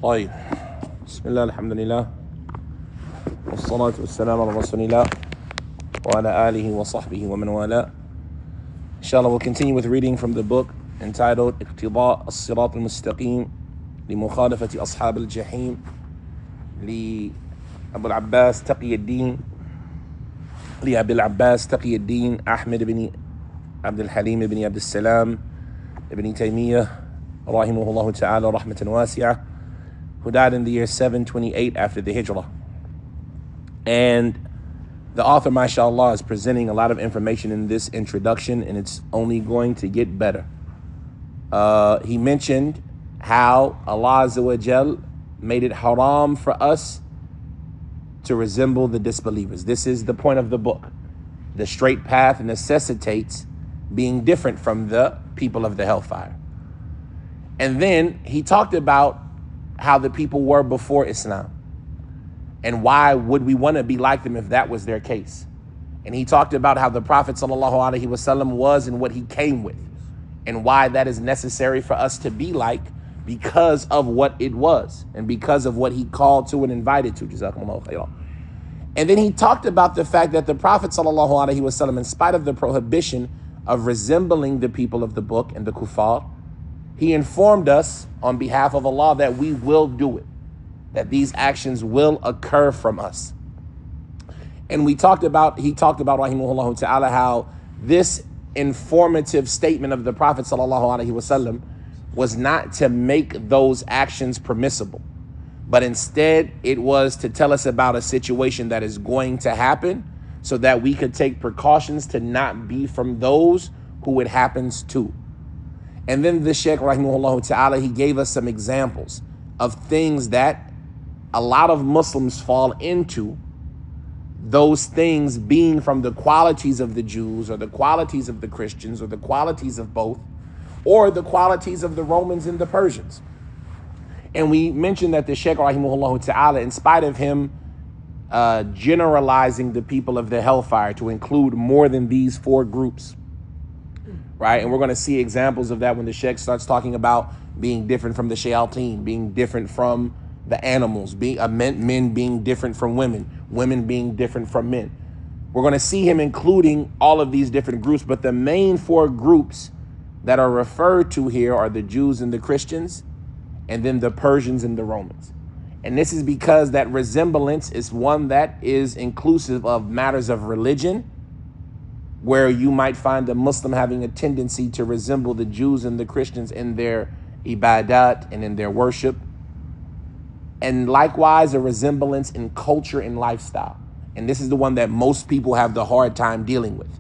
طيب بسم الله الحمد لله والصلاة والسلام على رسول الله وعلى آله وصحبه ومن والاه. Inshallah, we'll continue with reading from the book entitled اقتضاء الصراط المستقيم لمخالفة أصحاب الجحيم لأبي العباس تقي الدين أحمد بن عبد الحليم بن عبد السلام ibn Taymiyyah rahimahullah ta'ala rahmatan wasi'ah, who died in the year 728 after the Hijrah. And the author, mashallah, is presenting a lot of information in this introduction, and it's only going to get better. He mentioned how Allah Azza wa Jal made it haram for us to resemble the disbelievers. This is the point of the book. The straight path necessitates being different from the people of the hellfire. And then he talked about how the people were before Islam, and why would we want to be like them if that was their case. And he talked about how the Prophet ﷺ was and what he came with, and why that is necessary for us to be like, because of what it was and because of what he called to and invited to. Jazakumullahu khairan. And then he talked about the fact that the Prophet ﷺ, in spite of the prohibition of resembling the people of the book and the kuffar, he informed us on behalf of Allah that we will do it, that these actions will occur from us. And he talked about rahimahullah ta'ala, how this informative statement of the Prophet ﷺ was not to make those actions permissible, but instead it was to tell us about a situation that is going to happen, so that we could take precautions to not be from those who it happens to. And then the Shaykh rahimahullah ta'ala, he gave us some examples of things that a lot of Muslims fall into, those things being from the qualities of the Jews or the qualities of the Christians or the qualities of both, or the qualities of the Romans and the Persians. And we mentioned that the Shaykh rahimahullah ta'ala, in spite of him generalizing the people of the hellfire to include more than these four groups, right? And we're going to see examples of that when the Sheikh starts talking about being different from the shayateen, being different from the animals, men being different from women being different from men. We're going to see him including all of these different groups, but the main four groups that are referred to here are the Jews and the Christians, and then the Persians and the Romans. And this is because that resemblance is one that is inclusive of matters of religion, where you might find a Muslim having a tendency to resemble the Jews and the Christians in their ibadat and in their worship. And likewise, a resemblance in culture and lifestyle. And this is the one that most people have the hard time dealing with.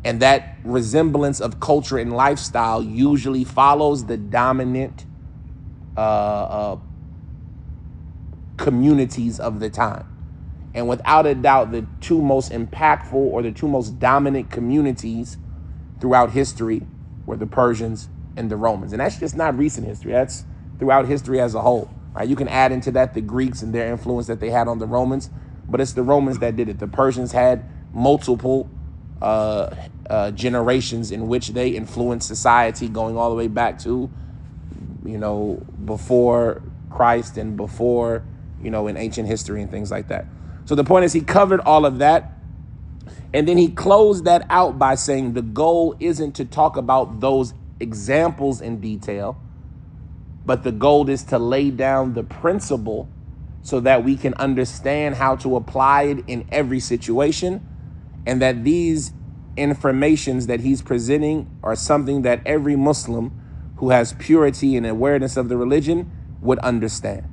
And that resemblance of culture and lifestyle usually follows the dominant communities of the time. And without a doubt, the two most impactful or the two most dominant communities throughout history were the Persians and the Romans. And that's just not recent history. That's throughout history as a whole. Right? You can add into that the Greeks and their influence that they had on the Romans, but it's the Romans that did it. The Persians had multiple generations in which they influenced society, going all the way back to, before Christ and before, in ancient history and things like that. So the point is, he covered all of that. And then he closed that out by saying the goal isn't to talk about those examples in detail, but the goal is to lay down the principle so that we can understand how to apply it in every situation, and that these informations that he's presenting are something that every Muslim who has purity and awareness of the religion would understand.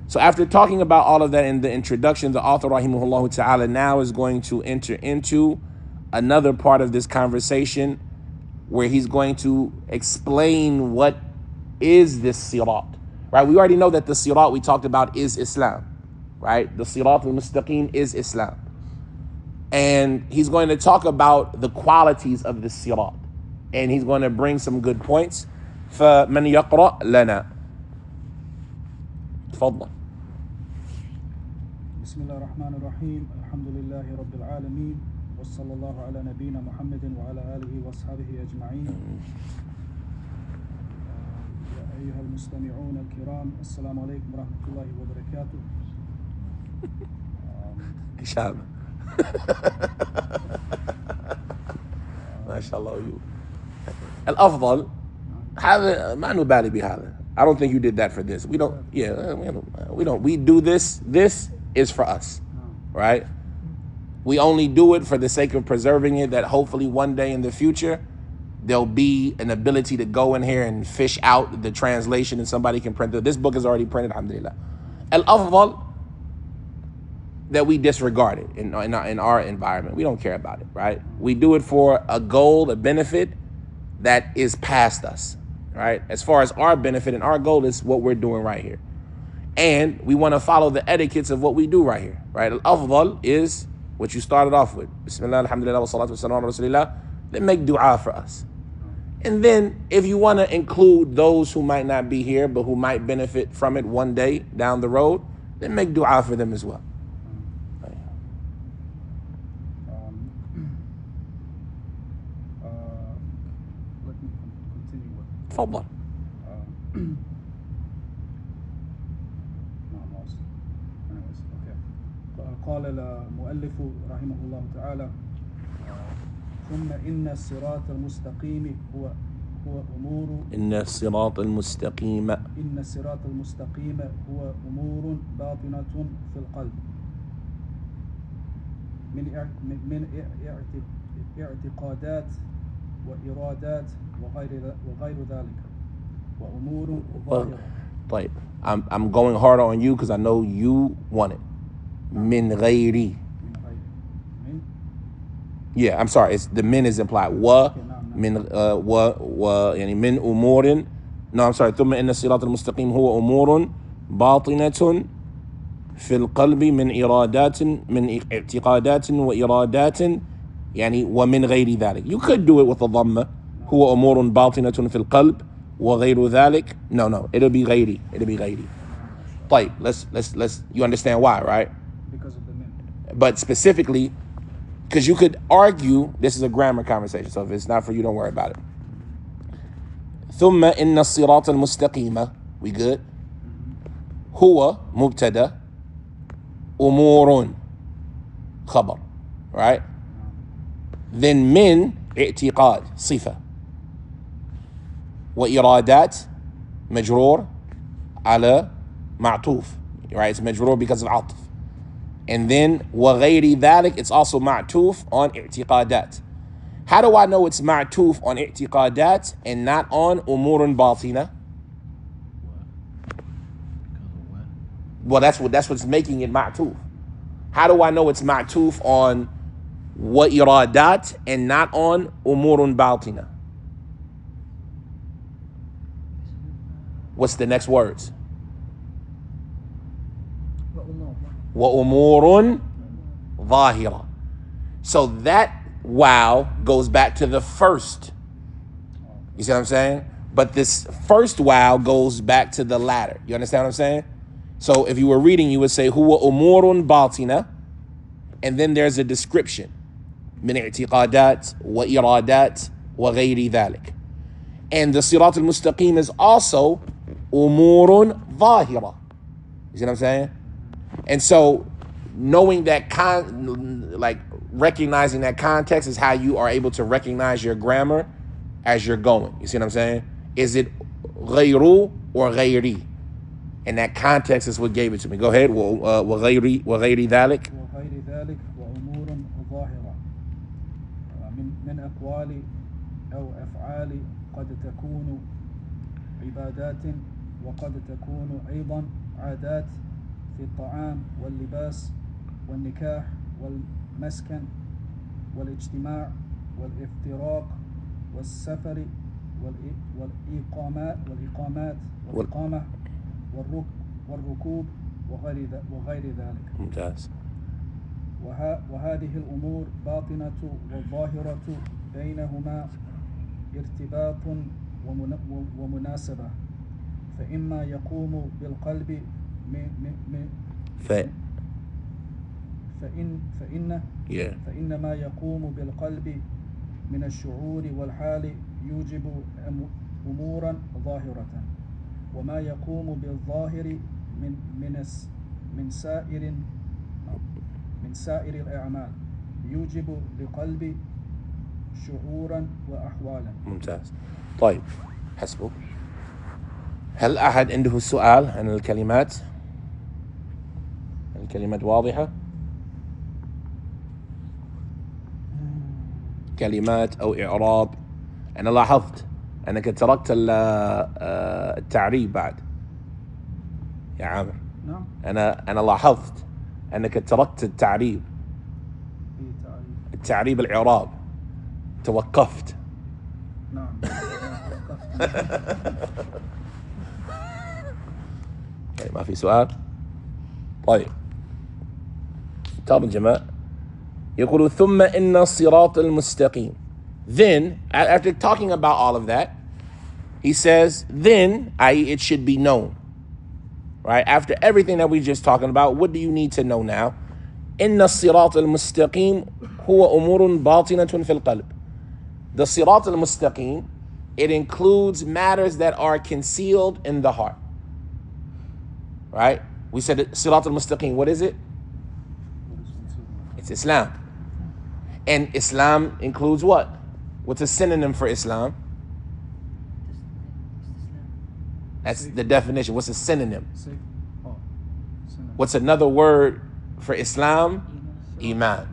So after talking about all of that in the introduction, the author rahimahullah ta'ala now is going to enter into another part of this conversation, where he's going to explain what is this sirat, right? We already know that the sirat we talked about is Islam, right? The sirat al-mustaqim is Islam. And he's going to talk about the qualities of the sirat, and he's going to bring some good points. فَمَنْ يَقْرَأْ لَنَا تفضل. بسم الله الرحمن الرحيم الحمد لله رب العالمين وصلى الله على نبينا محمد وعلى آله وأصحابه أجمعين. يا أيها المستمعون الكرام السلام عليكم ورحمة الله وبركاته. هشام ما شاء الله. الأفضل هذا ما نبالي بهذا. I don't think you did that for this. We don't. Yeah, we don't. We do this. This is for us, right? We only do it for the sake of preserving it, that hopefully one day in the future there'll be an ability to go in here and fish out the translation and somebody can print it. This book is already printed, alhamdulillah. Al-afdal, that we disregard it in our environment. We don't care about it, right? We do it for a goal, a benefit that is past us, right? As far as our benefit and our goal is what we're doing right here. And we want to follow the etiquettes of what we do right here, right? Al-afdal is what you started off with. Bismillah, alhamdulillah, wa salatu wa salam ala rasulillah. Then make dua for us. And then if you want to include those who might not be here, but who might benefit from it one day down the road, then make dua for them as well. Let me continue with تفضل. قال المؤلف رحمه الله تعالى ثم إن الصراط المستقيم هو أمور إن الصراط المستقيم هو أمور باطنة في القلب من اعتقادات وإرادات وغير ذلك وأمور ظاهرة. طيب, I'm going harder on you because I know you want it. من غيري. Yeah, I'm sorry. It's the min is implied. من يعني من أمور. No, I'm sorry. ثم إن الصراط المستقيم هو أمور باطنة في القلب من إرادات من اعتقادات وإرادات يعني ومن غير ذلك. You could do it with a ضمة. هو أمور باطنة في القلب وغير ذلك. No. It'll be غيري. طيب, let's. You understand why, right? Because of the min. But specifically, because you could argue, this is a grammar conversation, so if it's not for you, don't worry about it. ثم إن الصراط المستقيم, we good? هو مبتدا أمور خبر, right? Then من اعتقاد صفة وإرادات مجرور على معطوف, right? It's مجرور because of عطف. And then وغير ذلك, it's also معطوف on اعتقادات. How do I know it's معطوف on اعتقادات and not on أمور باطنة? Well, that's what's making it معطوف. How do I know it's معطوف on وإرادات and not on أمور باطنة? What's the next words? وأمور ظاهرة. So that wow goes back to the first. You see what I'm saying? But this first wow goes back to the latter. You understand what I'm saying? So if you were reading, you would say هو أمور باطنة, and then there's a description. من اعتقادات وإرادات وغير ذلك. And the صراط المستقيم is also أمور ظاهرة. You see what I'm saying? And so knowing that recognizing that context is how you are able to recognize your grammar as you're going. You see what I'm saying? Is it غير or غيري? And that context is what gave it to me. Go ahead. وغير ذلك. وغير ذلك وأمور ظاهرة من أقوال أو أفعال قد تكون عبادات وقد تكون أيضا عادات في الطعام واللباس والنكاح والمسكن والاجتماع والافتراق والسفر والإقامة والركوب وغير ذلك. ممتاز. وهذه الأمور باطنة والظاهرة بينهما ارتباط ومناسبة، فإما يقوم بالقلب فإن ما يقوم بالقلب من الشعور والحال يوجب أمورا ظاهرة، وما يقوم بالظاهر من سائر الأعمال يوجب لقلب شعورا وأحوالا. ممتاز. طيب حسبك. هل أحد عنده سؤال عن الكلمات؟ الكلمات واضحة؟ كلمات أو إعراب. أنا لاحظت أنك تركت التعريب بعد يا عامر. نعم. أنا لاحظت أنك تركت التعريب. التعريب الإعراب توقفت. نعم. طيب ما في سؤال؟ طيب ترجمة. يقول ثم إن الصراط المستقيم. Then, after talking about all of that, he says, then, i.e. it should be known. Right? After everything that we're just talking about, what do you need to know now? إن الصراط المستقيم هو أمور باطنة في القلب. The صراط المستقيم, it includes matters that are concealed in the heart. Right? We said صراط المستقيم, what is it? It's Islam. And Islam includes what? What's a synonym for Islam? That's the definition. What's a synonym? What's another word for Islam? Iman.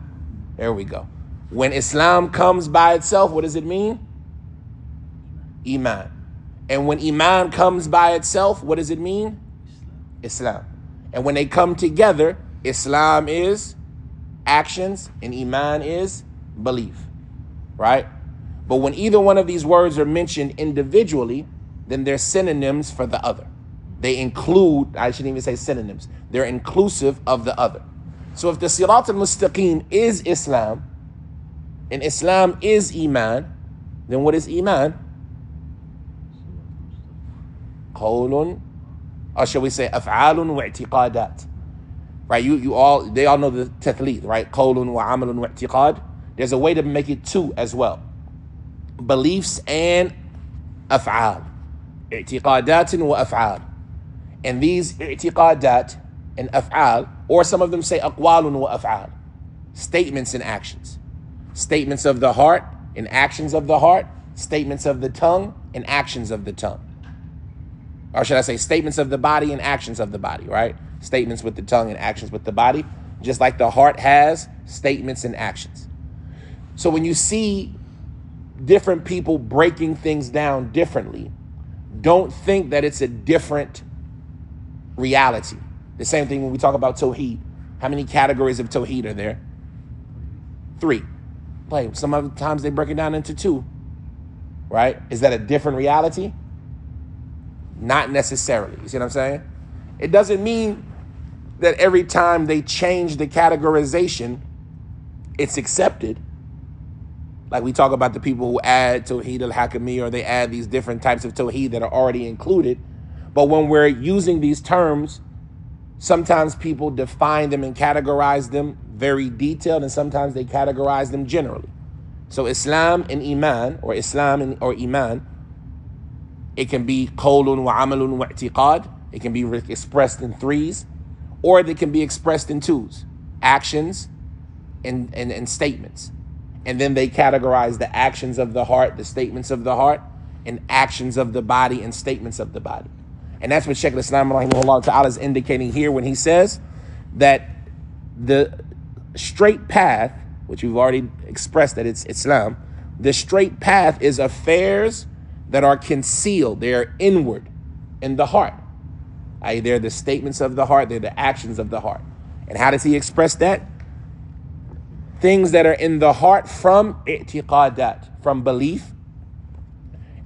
There we go. When Islam comes by itself, what does it mean? Iman. And when Iman comes by itself, what does it mean? Islam. And when they come together, Islam is actions and Iman is belief. Right? But when either one of these words are mentioned individually, then they're synonyms for the other. They include, I shouldn't even say synonyms, they're inclusive of the other. So if the Sirat al-Mustaqim is Islam, and Islam is Iman, then what is Iman? Qawlun, or shall we say af'alun wa i'tiqadat. Right, they all know the tathlith, right? Qawlun wa amalun wa i'tiqad. There's a way to make it two as well. Beliefs and af'al. I'tiqadatin wa af'al. And these i'tiqadat and af'al, or some of them say aqwalun wa af'al, statements and actions. Statements of the heart and actions of the heart, statements of the tongue and actions of the tongue. Or should I say statements of the body and actions of the body, right? Statements with the tongue and actions with the body, just like the heart has statements and actions. So when you see different people breaking things down differently, don't think that it's a different reality. The same thing when we talk about Tawheed. How many categories of Tawheed are there? 3. Like some other times they break it down into 2. Right? Is that a different reality? Not necessarily. You see what I'm saying? It doesn't mean that every time they change the categorization, it's accepted. Like we talk about the people who add Tawheed al-Hakami, or they add these different types of Tawheed that are already included. But when we're using these terms, sometimes people define them and categorize them very detailed, and sometimes they categorize them generally. So Islam and Iman, or Islam or Iman, it can be qawlun wa amalun wa i'tiqad. It can be expressed in 3s, or they can be expressed in 2s, actions and statements. And then they categorize the actions of the heart, the statements of the heart, and actions of the body and statements of the body. And that's what Shaykh al-Islam rahimahullah ta'ala is indicating here when he says that the straight path, which we've already expressed that it's Islam, the straight path is affairs that are concealed. They are inward in the heart. They're the statements of the heart, they're the actions of the heart. And how does he express that? Things that are in the heart from i'tiqadat, from belief,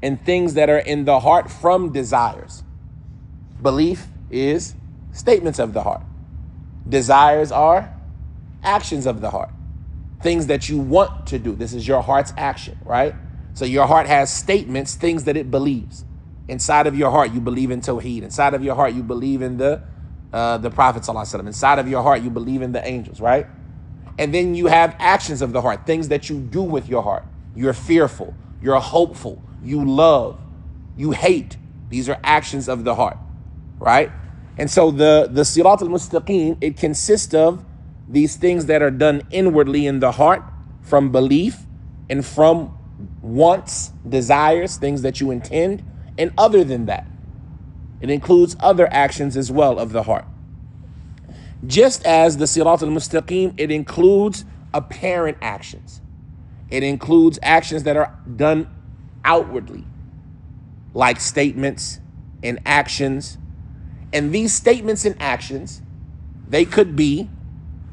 and things that are in the heart from desires. Belief is statements of the heart. Desires are actions of the heart. Things that you want to do. This is your heart's action, right? So your heart has statements, things that it believes. Inside of your heart, you believe in Tawheed. Inside of your heart, you believe in the Prophet ﷺ. Inside of your heart, you believe in the angels, right? And then you have actions of the heart, things that you do with your heart. You're fearful, you're hopeful, you love, you hate, These are actions of the heart, right? And so the Sirat al-Mustaqim, it consists of these things that are done inwardly in the heart from belief and from wants, desires, things that you intend, and other than that. It includes other actions as well of the heart. Just as the Sirat al-Mustaqim, it includes apparent actions. It includes actions that are done outwardly, like statements and actions. And these statements and actions, they could be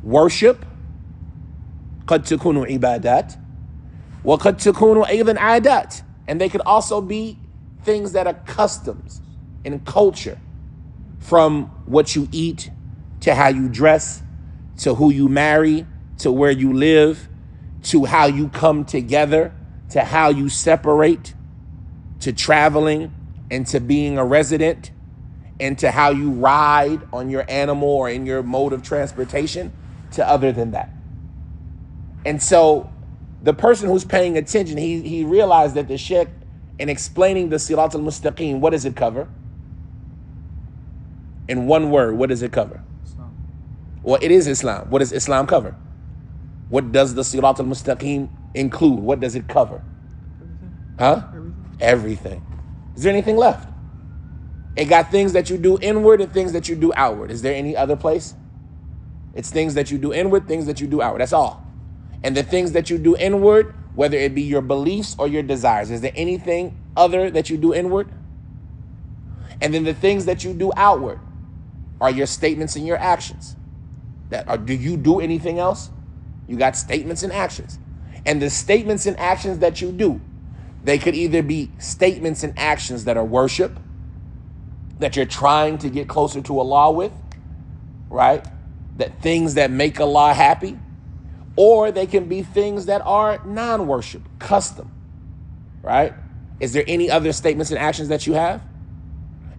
worship, قد تكون عبادات, وقد تكون أيضا عادات. And they could also be things that are customs and culture, from what you eat, to how you dress, to who you marry, to where you live, to how you come together, to how you separate, to traveling and to being a resident, and to how you ride on your animal or in your mode of transportation, to other than that. And so the person who's paying attention, he realized that the Sheikh, in explaining the Sirat al-Mustaqim, what does it cover? In one word, what does it cover? Islam. Well, it is Islam. What does Islam cover? What does the Sirat al-Mustaqim include? What does it cover? Everything. Huh? Everything. Is there anything left? It got things that you do inward and things that you do outward. Is there any other place? It's things that you do inward, things that you do outward. That's all. And the things that you do inward, whether it be your beliefs or your desires, is there anything other that you do inward? And then the things that you do outward are your statements and your actions. Do you do anything else? You got statements and actions. And the statements and actions that you do, they could either be statements and actions that are worship, that you're trying to get closer to Allah with, right? That things that make Allah happy. Or they can be things that are non-worship, custom, right? Is there any other statements and actions that you have?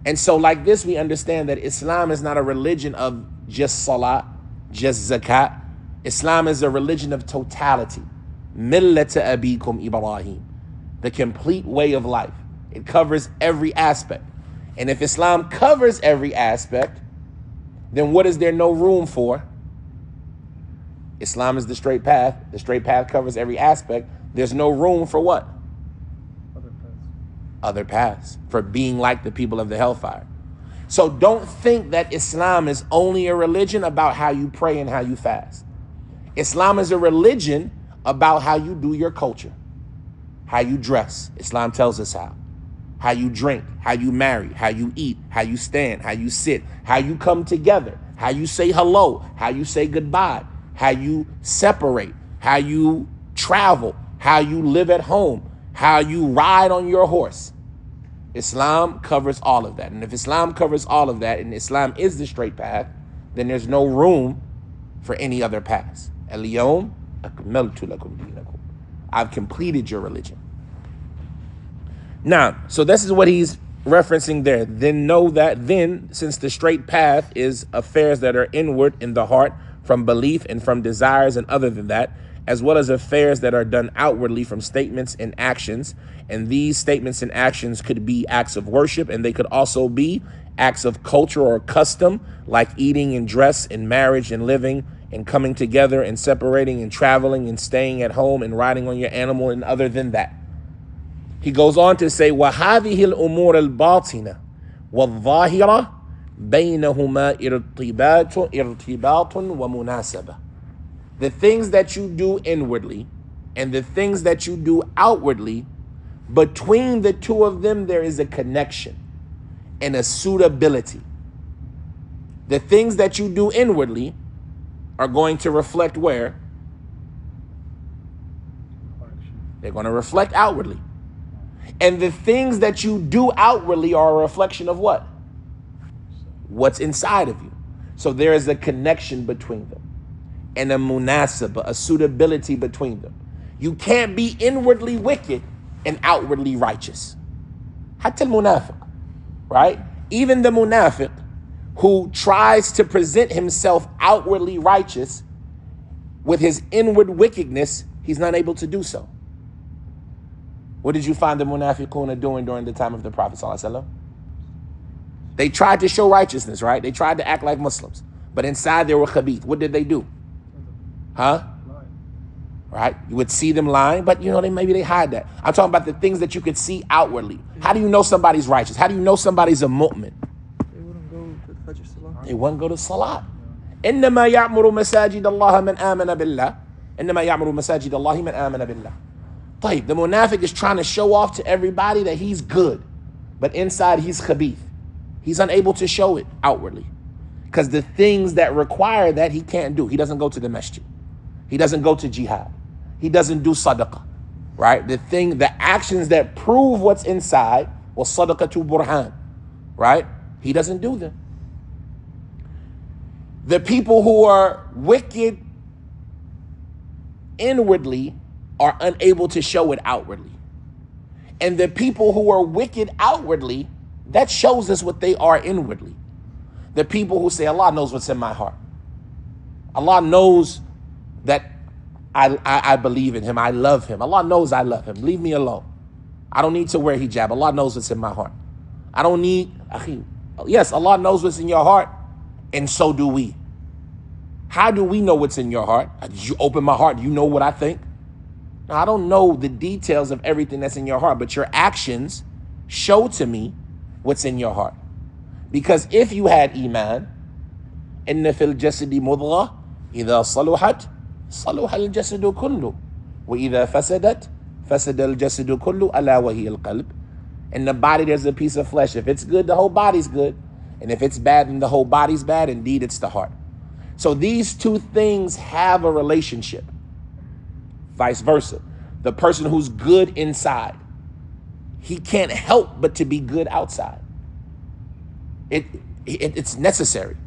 And so like this, we understand that Islam is not a religion of just salah, just zakat. Islam is a religion of totality. Millata abikum Ibrahim, the complete way of life. It covers every aspect. And if Islam covers every aspect, then what is there no room for? Islam is the straight path. The straight path covers every aspect. There's no room for what? Other paths. For being like the people of the hellfire. So don't think that Islam is only a religion about how you pray and how you fast. Islam is a religion about how you do your culture, how you dress. Islam tells us how you drink, how you marry, how you eat, how you stand, how you sit, how you come together, how you say hello, how you say goodbye, how you separate, how you travel, how you live at home, how you ride on your horse. Islam covers all of that. And if Islam covers all of that, and Islam is the straight path, then there's no room for any other paths. Al-yawm akmaltu lakum dinakum. I've completed your religion. Now, so this is what he's referencing there. Then know that then, since the straight path is affairs that are inward in the heart, from belief and from desires and other than that, as well as affairs that are done outwardly from statements and actions. And these statements and actions could be acts of worship, and they could also be acts of culture or custom, like eating and dress and marriage and living and coming together and separating and traveling and staying at home and riding on your animal and other than that. He goes on to say, وَهَذِهِ الْأُمُورَ الْبَاطِنَةِ وَالظَّاهِرَةِ بَيْنَهُمَا إِرْتِبَاطٌ وَمُنَاسَبَةٌ. The things that you do inwardly and the things that you do outwardly, between the two of them, there is a connection and a suitability. The things that you do inwardly are going to reflect where? They're going to reflect outwardly. And the things that you do outwardly are a reflection of what? What's inside of you. So there is a connection between them and a munasaba, a suitability between them. You can't be inwardly wicked and outwardly righteous. Hatta al-munafiq, right? Even the munafiq who tries to present himself outwardly righteous with his inward wickedness, he's not able to do so. What did you find the munafiqun doing during the time of the Prophet ﷺ? They tried to show righteousness, right? They tried to act like Muslims. But inside they were khabith. What did they do? Huh? Right? You would see them lying, but maybe they hide that. I'm talking about the things that you could see outwardly. How do you know somebody's righteous? How do you know somebody's a mu'min? They wouldn't go to the Fajr Salah. They wouldn't go to Salah. إنما يعمر مساجد الله من آمن بالله. إنما يعمر مساجد الله من آمن بالله. طيب, the munafiq is trying to show off to everybody that he's good, but inside he's khabith. He's unable to show it outwardly because the things that require that he can't do. He doesn't go to the masjid. He doesn't go to jihad. He doesn't do sadaqah, right? The actions that prove what's inside, was sadaqah to burhan, right? He doesn't do them. The people who are wicked inwardly are unable to show it outwardly. And the people who are wicked outwardly, that shows us what they are inwardly. The people who say, Allah knows what's in my heart. Allah knows that I believe in him. I love him. Allah knows I love him. Leave me alone. I don't need to wear hijab. Allah knows what's in my heart. I don't need, yes, Allah knows what's in your heart, and so do we. How do we know what's in your heart? Did you open my heart? Do you know what I think? Now, I don't know the details of everything that's in your heart, but your actions show to me what's in your heart. Because if you had iman, inna fil jasadi mudghah, idha saluhat, saluha al jasadu kullu, wa idha fasadat, fasada al jasadu kullu, ala wa hiya al qalb. In the body there's a piece of flesh. If it's good, the whole body's good. And if it's bad, then the whole body's bad. Indeed, it's the heart. So these two things have a relationship. Vice versa. The person who's good inside, he can't help but to be good outside. It's necessary,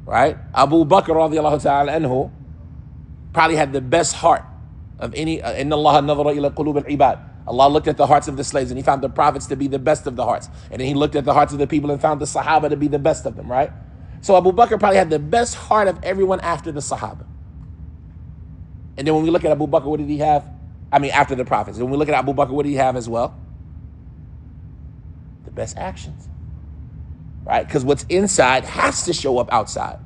right? Abu Bakr radiallahu ta'ala anhu probably had the best heart of any. Inna Allah nadhara ila qulub al-ibad. Allah looked at the hearts of the slaves and he found the prophets to be the best of the hearts. And then he looked at the hearts of the people and found the Sahaba to be the best of them, right? So Abu Bakr probably had the best heart of everyone after the Sahaba. And then when we look at Abu Bakr, what did he have? After the prophets. When we look at Abu Bakr, what did he have as well? The best actions, right? Because what's inside has to show up outside.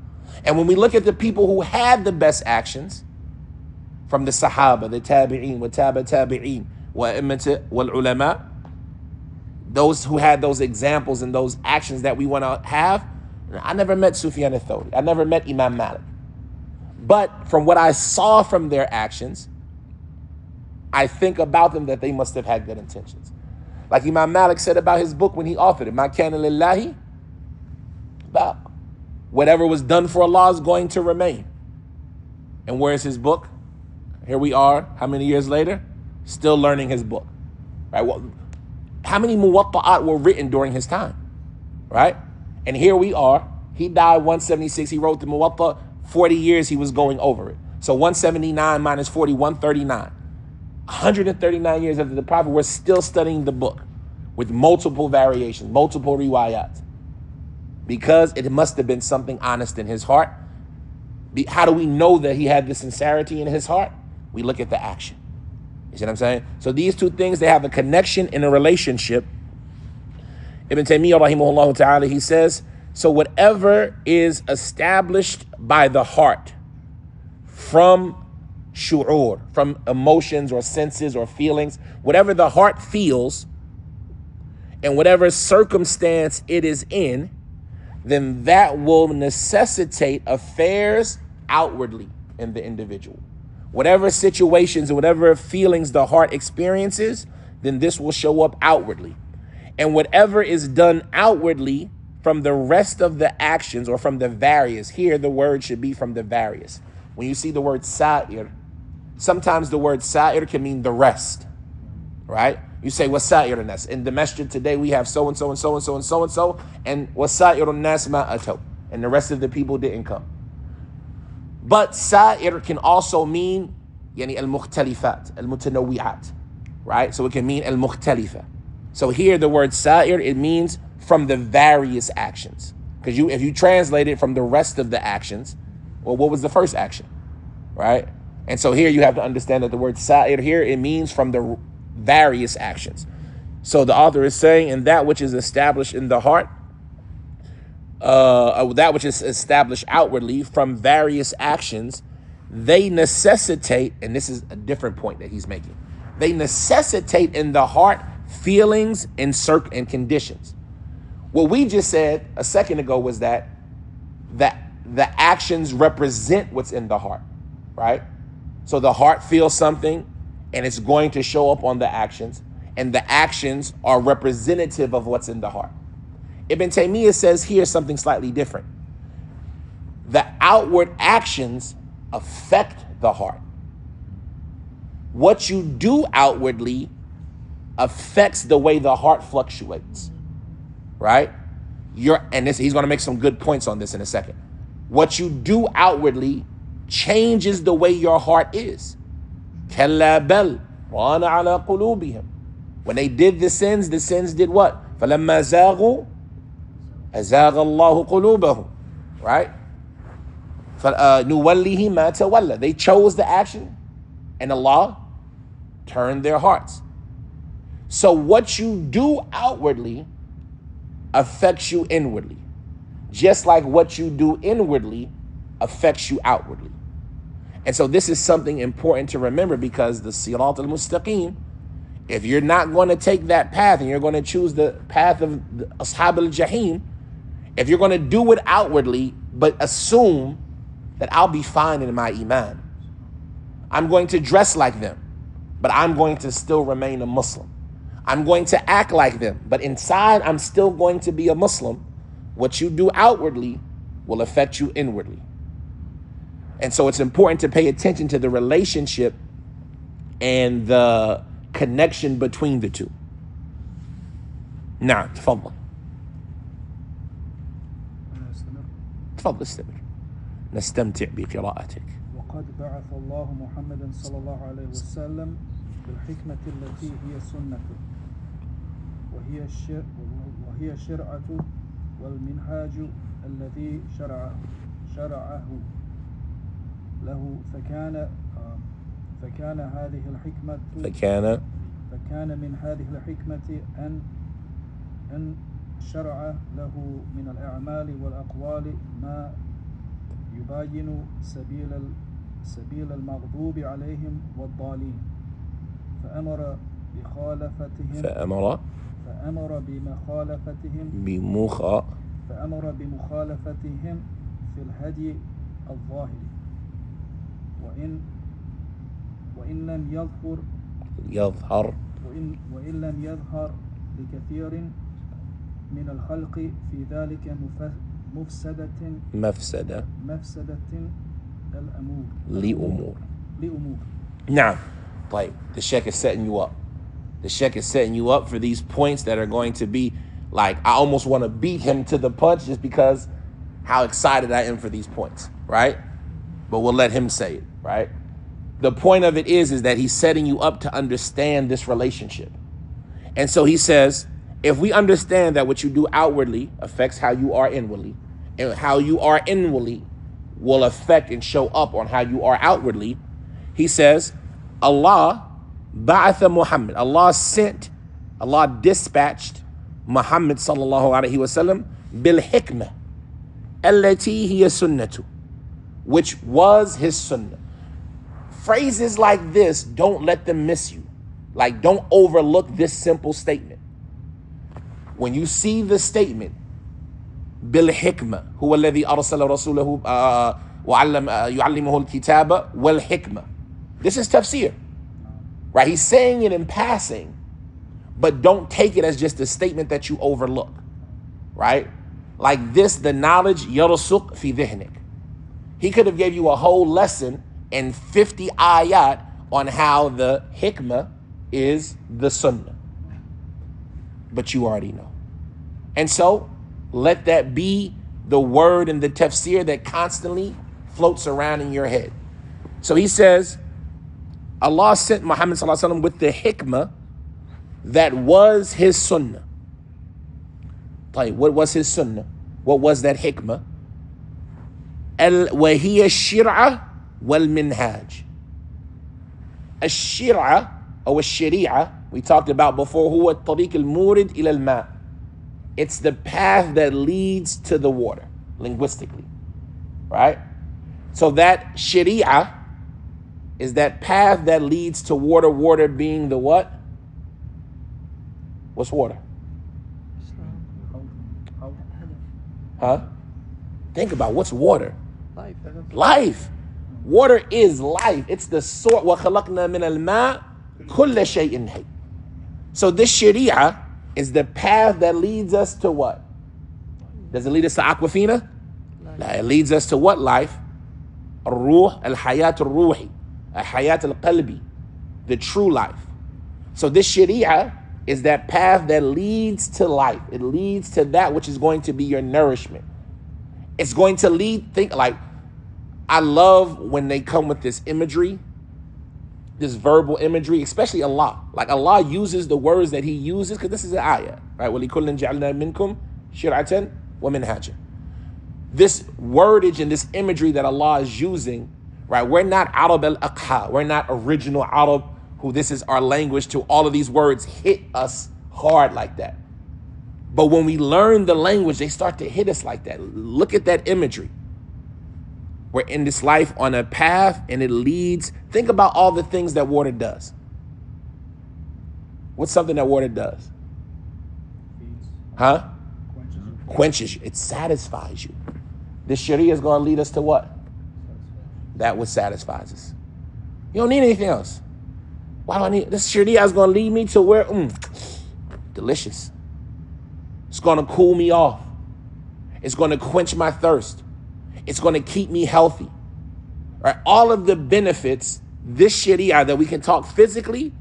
And when we look at the people who had the best actions, from the Sahaba, the Tabi'een, wa Tabi'een, wal ulama, those who had those examples and those actions that we want to have. I never met Sufyan al-Thawri. I never met Imam Malik. But from what I saw from their actions, I think about them that they must have had good intentions. Like Imam Malik said about his book when he authored it, Ma kana lillahi baq. Whatever was done for Allah is going to remain. And where's his book? Here we are, how many years later? Still learning his book. Right? Well, how many muwatta'at were written during his time? Right? And here we are. He died 176. He wrote the Muwatta. 40 years he was going over it. So 179 minus 40, 139. 139 years after the Prophet, we're still studying the book with multiple variations, multiple riwayat. Because it must have been something honest in his heart. How do we know that he had the sincerity in his heart? We look at the action. You see what I'm saying? So these two things, they have a connection in a relationship. Ibn Taymiyyah rahimahullah ta'ala, he says, so whatever is established by the heart from shu'ur, from emotions or senses or feelings, whatever the heart feels and whatever circumstance it is in, then that will necessitate affairs outwardly in the individual. Whatever situations and whatever feelings the heart experiences, then this will show up outwardly. And whatever is done outwardly from the rest of the actions or from the various, here the word should be from the various. When you see the word sa'ir, sometimes the word sa'ir can mean the rest, right? You say, wasa'irun nas. In the masjid today, we have so-and-so and so-and-so and so-and-so, and wasa'irun nas ma ataw. And the rest of the people didn't come. But sa'ir can also mean yani al-mukhtalifat, al-mutanawwi'at, right? So it can mean al-mukhtalifa. So here the word sa'ir, it means from the various actions. Because if you translate it from the rest of the actions, well, what was the first action, right? And so here you have to understand that the word sa'ir here, it means from the various actions. So the author is saying, and that which is established in the heart that which is established outwardly from various actions, they necessitate, and this is a different point that he's making, they necessitate in the heart feelings and conditions. What we just said a second ago was that the actions represent what's in the heart, right? So the heart feels something and it's going to show up on the actions, and the actions are representative of what's in the heart. Ibn Taymiyyah says here something slightly different. The outward actions affect the heart. What you do outwardly affects the way the heart fluctuates, right? He's going to make some good points on this in a second. What you do outwardly changes the way your heart is. كَلَّا بَلْ رَانَ عَلَى قُلُوبِهِمْ. When they did the sins did what? فَلَمَّا زَاغُوا أَزَاغَ اللَّهُ قُلُوبَهُم. Right? نُوَلِّهِ مَا تَوَلَّى. They chose the action, and Allah turned their hearts. So what you do outwardly affects you inwardly, just like what you do inwardly affects you outwardly. And so this is something important to remember, because the Sirat al-Mustaqim, if you're not going to take that path and you're going to choose the path of the Ashab al-Jahim, if you're going to do it outwardly but assume that I'll be fine in my iman, I'm going to dress like them, but I'm going to still remain a Muslim. I'm going to act like them, but inside I'm still going to be a Muslim. What you do outwardly will affect you inwardly. And so it's important to pay attention to the relationship and the connection between the two. نعم تفضل. تفضل استمر. نستمتع بقراءتك. وقد بعث الله محمدا صلى الله عليه وسلم بالحكمة التي هي سنته وهي الشرعة والمنهاج الذي شرعه له فكان من هذه الحكمة أن شرع له من الأعمال والأقوال ما يبين سبيل المغضوب عليهم والضالين فأمر بمخالفتهم في الهدي الظاهر وإن لم يظهر لكثير من الخلق في ذلك مفسدة لأمور. نعم. طيب, the Sheikh is setting you up. The Sheikh is setting you up for these points that are going to be like, I almost want to beat him to the punch just because how excited I am for these points, right? But we'll let him say it, right? The point of it is that he's setting you up to understand this relationship. And so he says, if we understand that what you do outwardly affects how you are inwardly, and how you are inwardly will affect and show up on how you are outwardly, he says, Allah ba'atha Muhammad. Allah dispatched Muhammad sallallahu alaihi wasallam bil hikmah allati hiya sunnatu, which was his sunnah. Phrases like this, don't let them miss you. Like, don't overlook this simple statement. When you see the statement, bil hikmah, huwa alladhi arsala rasulahu yu'allimuhu al-kitaba wal hikmah. This is tafsir, right? He's saying it in passing, but don't take it as just a statement that you overlook, right? Like this, the knowledge, yarsuq fi dhihnik. He could have gave you a whole lesson and 50 ayat on how the hikmah is the sunnah, but you already know. And so let that be the word and the tafsir that constantly floats around in your head. So he says, Allah sent Muhammad sallallahu alaihi wasallam with the hikmah that was his sunnah. What was his sunnah? What was that hikmah? وهي الشرعة والمنهاج. الشرعة أو الشريعة we talked about before, هو الطريق المورد إلى الماء. It's the path that leads to the water, linguistically, right? So that sharia is that path that leads to water, water being the what? What's water? Huh? Think about what's water. Life. Life. Water is life. It's the source. وَخَلَقْنَا مِنَ الْمَاءِ كُلَّ شَيْءٍ حَيٍّ. So this sharia is the path that leads us to what? Does it lead us to Aquafina? No, it leads us to what life? الروح الحياة الروحي الحياة القلبي, the true life. So this sharia is that path that leads to life. It leads to that which is going to be your nourishment. It's going to lead, think like, I love when they come with this imagery, this verbal imagery, especially Allah. Like Allah uses the words that he uses, because this is an ayah, right? وَلِكُلٍّ جَعَلْنَا مِنْكُمْ شِرْعَةً وَمِنْهَاجًا. This wordage and this imagery that Allah is using, right? We're not Arab al-Aqha. We're not original Arab, who this is our language, to all of these words hit us hard like that. But when we learn the language, they start to hit us like that. Look at that imagery. We're in this life on a path and it leads. Think about all the things that water does. What's something that water does? Huh? Quenches you. It satisfies you. This sharia is going to lead us to what? That which satisfies us. You don't need anything else. Why do I need this? Sharia is going to lead me to where delicious. It's going to cool me off. It's going to quench my thirst. It's going to keep me healthy. Right? All of the benefits, this sharia that we can talk physically,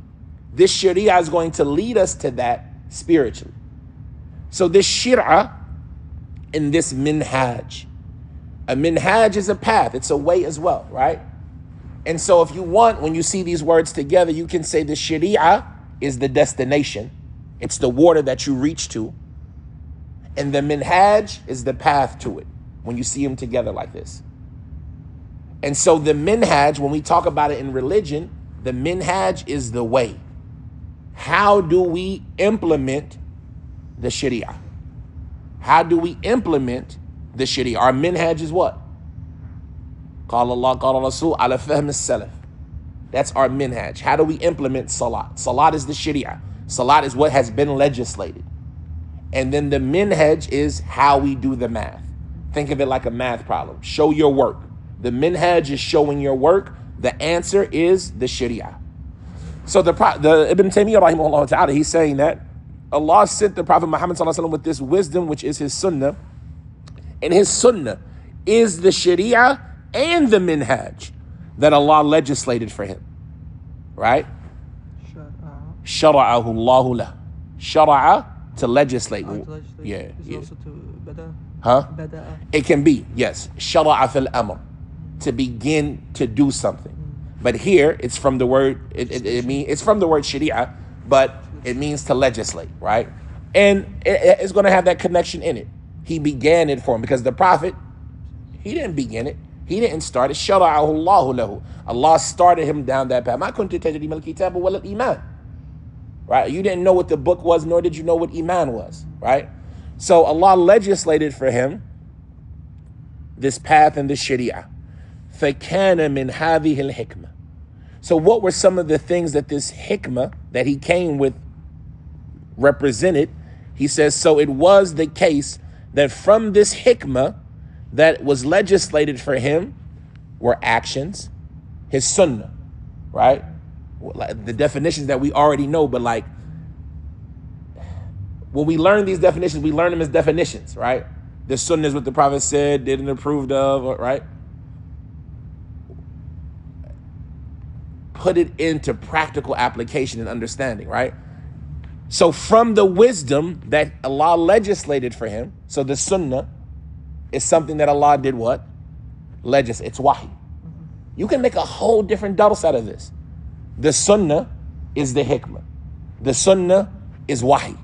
this sharia is going to lead us to that spiritually. So this shir'ah and this minhaj. A minhaj is a path. It's a way as well, right? And so if you want, when you see these words together, you can say the sharia is the destination. It's the water that you reach to. And the minhaj is the path to it, when you see them together like this. And so the minhaj, when we talk about it in religion, the minhaj is the way. How do we implement the sharia? How do we implement the sharia? Our minhaj is what? Qala Allah, qala Rasul, ala fahm as-salaf. That's our minhaj. How do we implement salat? Salat is the sharia. Salat is what has been legislated. And then the minhaj is how we do the math. Think of it like a math problem. Show your work. The minhaj is showing your work. The answer is the sharia. So the Ibn Taymiyyah rahimahullah ta'ala, he's saying that Allah sent the Prophet Muhammad sallallahu alaihi wasallam with this wisdom, which is his sunnah. And his sunnah is the sharia and the minhaj that Allah legislated for him. Right? Shara'ahu Allahu lah. Shara'a, to legislate. Yeah. Also to bada. Huh? Bada'a. It can be, yes. Shara'a fil amr. To begin to do something. But here it's from the word, it's from the word sharia, but it means to legislate, right? And it's going to have that connection in it. He began it for him, because the Prophet, he didn't begin it. He didn't start it. Shara'ahu Allahu lahu. Allah started him down that path. Ma kunta tadri mal kitab wal iman. Right? You didn't know what the book was, nor did you know what iman was, right? So Allah legislated for him this path and this sharia. فَكَانَ مِنْ هَذِهِ الْحِكْمَةِ. So what were some of the things that this hikmah that he came with represented? He says, so it was the case that from this hikmah that was legislated for him were actions, his sunnah, right? The definitions that we already know, but like when we learn these definitions, we learn them as definitions, right? The sunnah is what the Prophet said, did and approved of, right? Put it into practical application and understanding, right? So from the wisdom that Allah legislated for him, so the sunnah is something that Allah did what? Legislate. It's wahi. You can make a whole different dars out of this. The sunnah is the hikmah. The sunnah is wahi.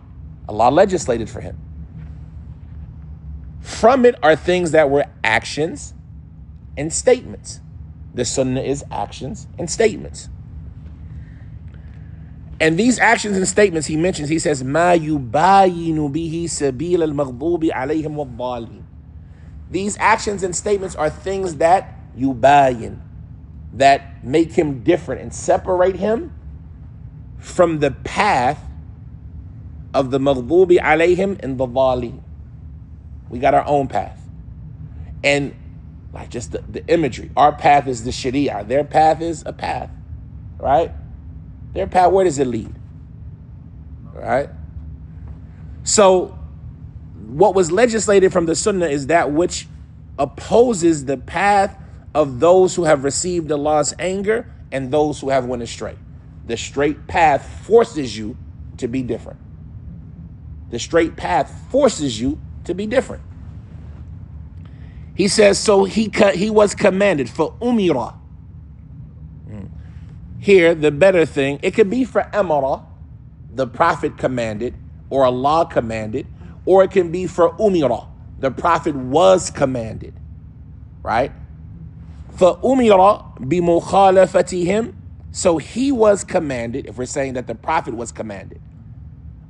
Allah legislated for him. From it are things that were actions and statements. The sunnah is actions and statements. And these actions and statements he mentions, he says, مَا يُبَايِنُ بِهِ سَبِيلَ الْمَغْضُوبِ عَلَيْهِمْ وَالضَّالِينَ. These actions and statements are things that yubayin, that make him different and separate him from the path of the maghdubi alayhim and the dhalin. We got our own path. And like just the imagery, our path is the sharia. Their path is a path, right? Their path, where does it lead? Right? So what was legislated from the sunnah is that which opposes the path of those who have received Allah's anger and those who have went astray. The straight path forces you to be different. The straight path forces you to be different. He says, so he was commanded for umira. Here, the better thing, it could be for amara, the Prophet commanded, or Allah commanded, or it can be for umira, the Prophet was commanded, right? For umira bi mukhalafatihim, so he was commanded, if we're saying that the Prophet was commanded.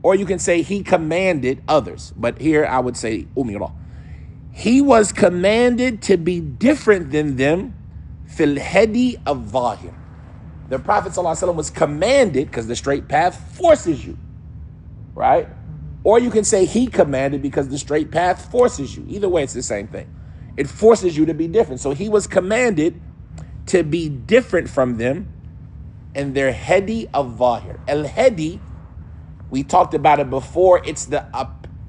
Or you can say he commanded others, but here I would say umira. He was commanded to be different than them fil hadi al-zahir. The Prophet ﷺ was commanded, because the straight path forces you, right? Or you can say he commanded because the straight path forces you. Either way, it's the same thing. It forces you to be different. So he was commanded to be different from them in their hadi al-zahir. Al-hadi, we talked about it before, it's the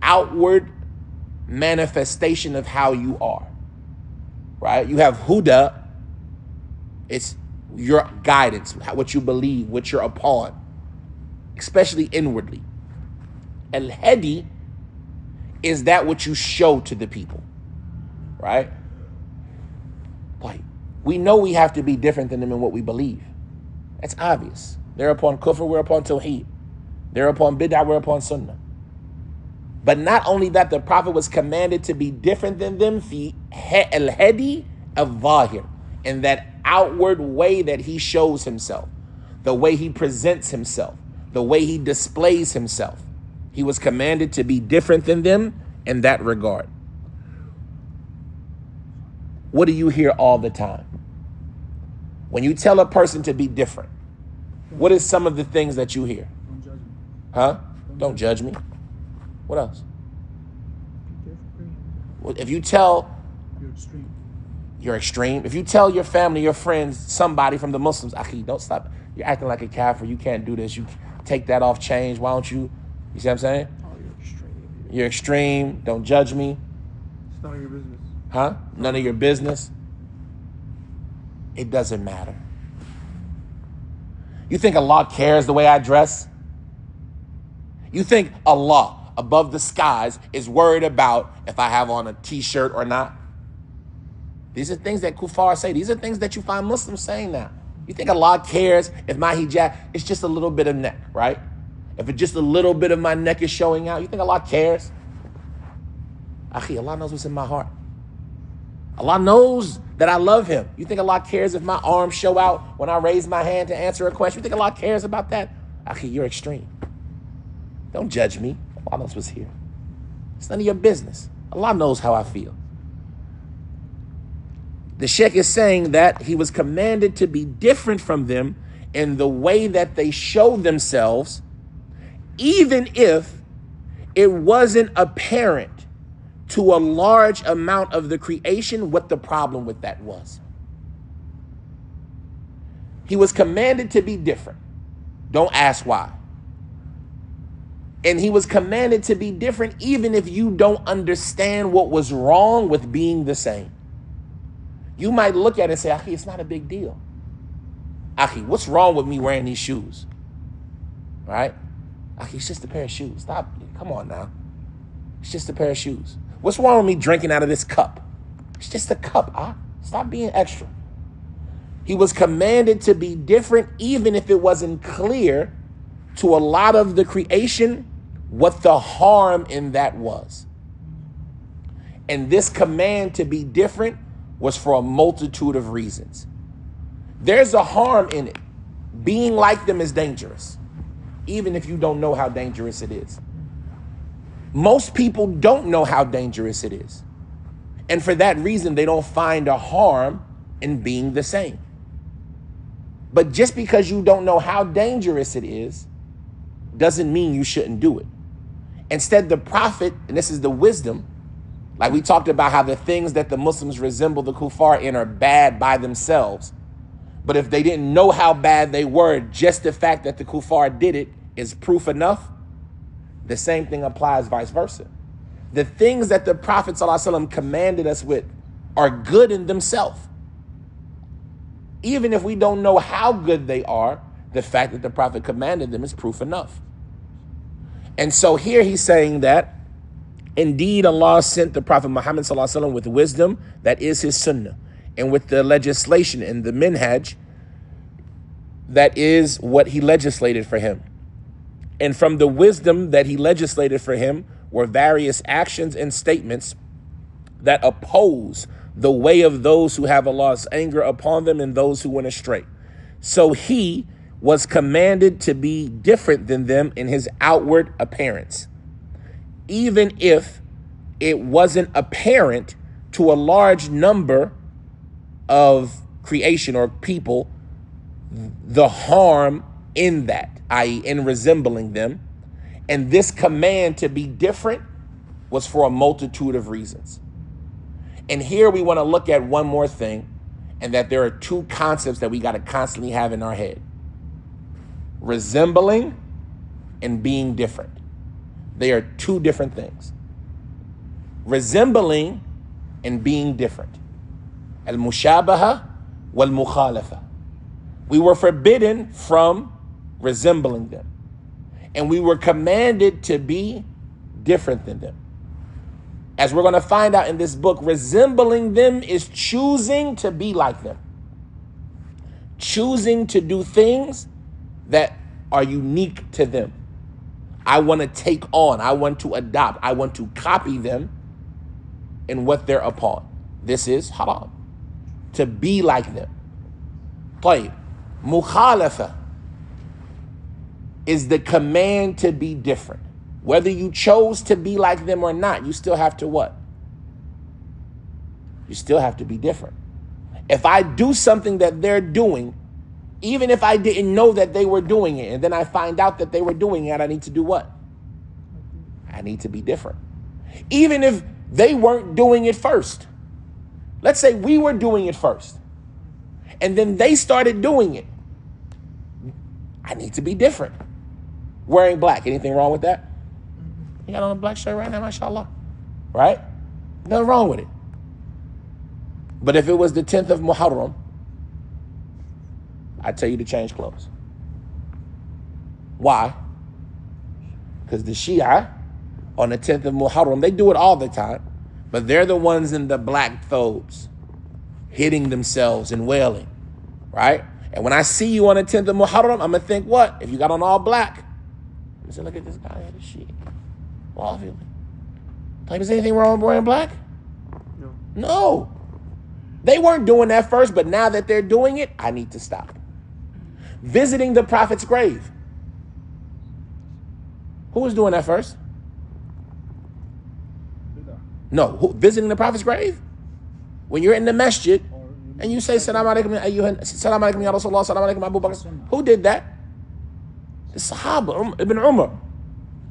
outward manifestation of how you are, right? You have huda, it's your guidance, what you believe, what you're upon, especially inwardly. Al-hadi is that which you show to the people, right? Like, we know we have to be different than them in what we believe. That's obvious. They're upon kufr, we're upon tawheed. They're upon bid'ah, we're upon sunnah. But not only that, the Prophet was commanded to be different than them, fi al-hadi al-zahir, in that outward way that he shows himself, the way he presents himself, the way he displays himself. He was commanded to be different than them in that regard. What do you hear all the time? When you tell a person to be different, what is some of the things that you hear? Don't judge me. Huh? Don't judge me. What else? Well, if you tell... You're extreme. You're extreme. If you tell your family, your friends, somebody from the Muslims, Akhi, don't stop. You're acting like a kafir. You can't do this. You take that off change. Why don't you? You see what I'm saying? Oh, you're extreme. You're extreme. Don't judge me. It's none of your business. Huh? None of your business. It doesn't matter. You think Allah cares the way I dress? You think Allah, above the skies, is worried about if I have on a t-shirt or not? These are things that kuffar say. These are things that you find Muslims saying now. You think Allah cares if my hijab, it's just a little bit of neck, right? If it's just a little bit of my neck is showing out, you think Allah cares? Akhi, Allah knows what's in my heart. Allah knows that I love him. You think Allah cares if my arms show out when I raise my hand to answer a question? You think Allah cares about that? Akhi, you're extreme. Don't judge me. Allah knows what's here. It's none of your business. Allah knows how I feel. The Sheikh is saying that he was commanded to be different from them in the way that they show themselves, even if it wasn't apparent to a large amount of the creation what the problem with that was. He was commanded to be different. Don't ask why. And he was commanded to be different even if you don't understand what was wrong with being the same. You might look at it and say, Akhi, it's not a big deal. Akhi, what's wrong with me wearing these shoes? Right? Akhi, it's just a pair of shoes. Stop. Come on now. It's just a pair of shoes. What's wrong with me drinking out of this cup? It's just a cup. Stop being extra. He was commanded to be different even if it wasn't clear to a lot of the creation what the harm in that was. And this command to be different was for a multitude of reasons. There's a harm in it. Being like them is dangerous. even if you don't know how dangerous it is. Most people don't know how dangerous it is. And for that reason, they don't find a harm in being the same. But just because you don't know how dangerous it is, doesn't mean you shouldn't do it. Instead, the Prophet, and this is the wisdom, like we talked about how the things that the Muslims resemble the kuffar in are bad by themselves. But if they didn't know how bad they were, just the fact that the kuffar did it is proof enough. The same thing applies vice versa. The things that the Prophet ﷺ commanded us with are good in themselves. Even if we don't know how good they are, the fact that the Prophet commanded them is proof enough. And so here he's saying that indeed Allah sent the Prophet Muhammad ﷺ with wisdom, that is his sunnah, and with the legislation and the minhaj, that is what he legislated for him. And from the wisdom that he legislated for him were various actions and statements that oppose the way of those who have Allah's anger upon them and those who went astray. So he was commanded to be different than them in his outward appearance, even if it wasn't apparent to a large number of creation or people, the harm in that, i.e. in resembling them. And this command to be different was for a multitude of reasons. And here we want to look at one more thing, and that there are two concepts that we got to constantly have in our head: resembling and being different. They are two different things. Resembling and being different. Al-mushabaha wal-mukhalafa. We were forbidden from resembling them, and we were commanded to be different than them. As we're going to find out in this book, resembling them is choosing to be like them. Choosing to do things that are unique to them. I want to take on, I want to adopt, I want to copy them in what they're upon. This is haram. To be like them. طيب. Mukhalafa is the command to be different. Whether you chose to be like them or not, you still have to what? You still have to be different. If I do something that they're doing, even if I didn't know that they were doing it, and then I find out that they were doing it, I need to do what? I need to be different. Even if they weren't doing it first. Let's say we were doing it first, and then they started doing it. I need to be different. Wearing black, anything wrong with that? You got on a black shirt right now, mashallah. Right? Nothing wrong with it. But if it was the 10th of Muharram, I tell you to change clothes. Why? Because the Shia on the 10th of Muharram, they do it all the time, but they're the ones in the black thobes, hitting themselves and wailing, right? And when I see you on the 10th of Muharram, I'm going to think, what? If you got on all black, I'm going to say, look at this guy here, the Shia. Like, is anything wrong with wearing black? No. They weren't doing that first, but now that they're doing it, I need to stop. Visiting the Prophet's grave. Who was doing that first? No, visiting the Prophet's grave? When you're in the masjid and you say, Salam alaikum ya Rasulullah, Salam alaikum Abu Bakr. Who did that? The Sahaba, Ibn Umar.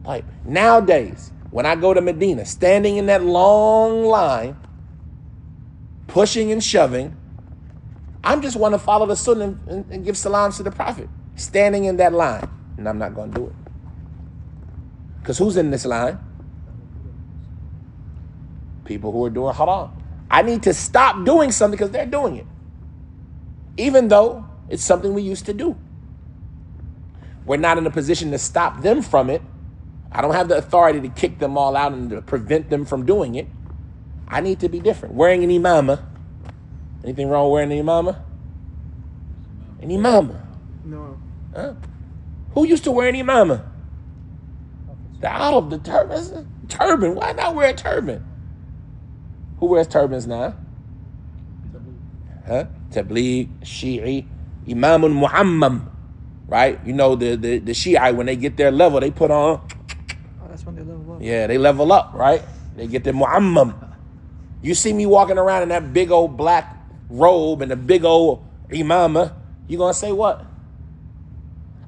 Like, nowadays, when I go to Medina, standing in that long line, pushing and shoving, I'm just want to follow the sunnah and give salams to the Prophet, standing in that line. And I'm not going to do it. Because who's in this line? People who are doing haram. I need to stop doing something because they're doing it. Even though it's something we used to do. We're not in a position to stop them from it. I don't have the authority to kick them all out and to prevent them from doing it. I need to be different. Wearing an imamah. Anything wrong with wearing an imamah? An imamah? No. Huh? Who used to wear an imamah? The Arab, the turban. Turban. Why not wear a turban? Who wears turbans now? Huh? Tabligh, Shi'i, Imamun Muhammam. right? You know, the Shiite, when they get their level, they put on, Oh, that's when they level up. yeah, they level up, right? They get their mu'ammam. You see me walking around in that big old black robe and the big old imama, you gonna say what?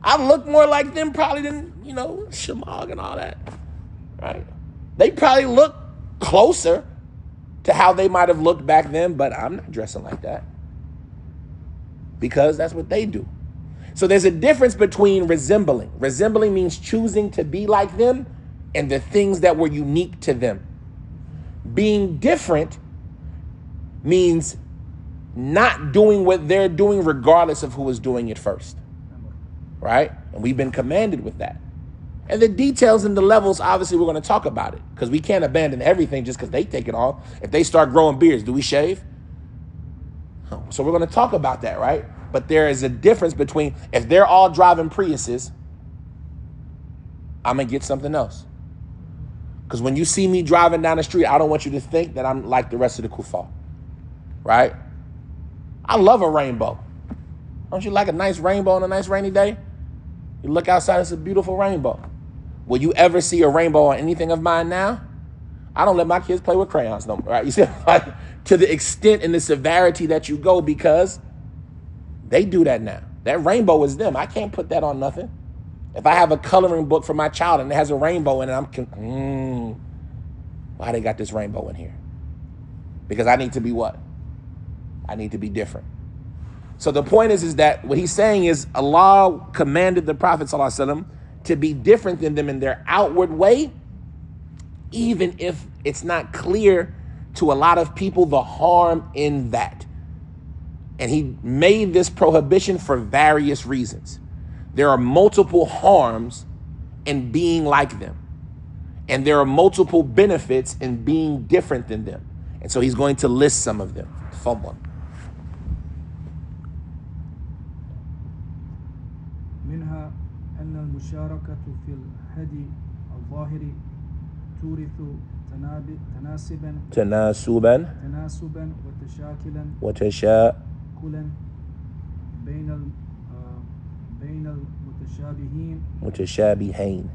I look more like them probably than, you know, Shamag and all that, right? They probably look closer to how they might have looked back then, but I'm not dressing like that because that's what they do. So there's a difference between resembling. Resembling means choosing to be like them and the things that were unique to them. Being different means not doing what they're doing regardless of who was doing it first, right? And we've been commanded with that. And the details and the levels, obviously, we're going to talk about it because we can't abandon everything just because they take it off. If they start growing beards, do we shave? So we're going to talk about that, right? But there is a difference between, if they're all driving Priuses, I'm going to get something else. Because when you see me driving down the street, I don't want you to think that I'm like the rest of the kuffar, right? I love a rainbow. Don't you like a nice rainbow on a nice rainy day? You look outside, it's a beautiful rainbow. Will you ever see a rainbow on anything of mine now? I don't let my kids play with crayons no more, right? You see, like, to the extent and the severity that you go, because they do that now. That rainbow is them. I can't put that on nothing. If I have a coloring book for my child and it has a rainbow in it, why they got this rainbow in here? Because I need to be what? I need to be different. So the point is that what he's saying is Allah commanded the Prophet ﷺ to be different than them in their outward way, even if it's not clear to a lot of people the harm in that. And he made this prohibition for various reasons. There are multiple harms in being like them. And there are multiple benefits in being different than them. And so he's going to list some of them. Tafadhal. منها أن المشاركة في الهدي الظاهري تورث تناسبا وتشاكلا بين المتشابهين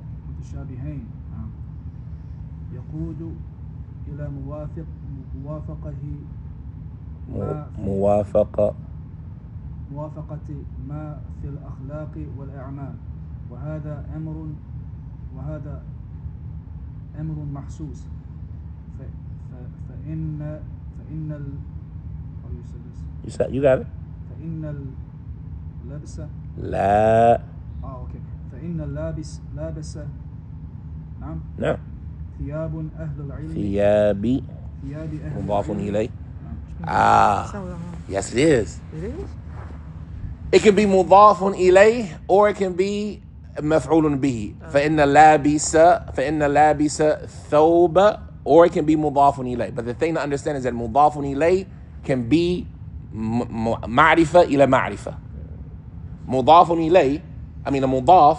يقود إلى موافقة ما في الأخلاق والأعمال وهذا أمر محسوس فإن You got it. فإن اللبس فإن اللابس نعم ثياب أهل العلم ثياب أهل مضاف العلم. إليه. نعم. Yes, it is. It is? It can be مضاف إليه or it can be مفعول به. فإن لابس ثوب, or it can be مضاف إليه. But the thing to understand is that مضاف إليه can be معرفة إلى معرفة. مضاف إليه, a مضاف,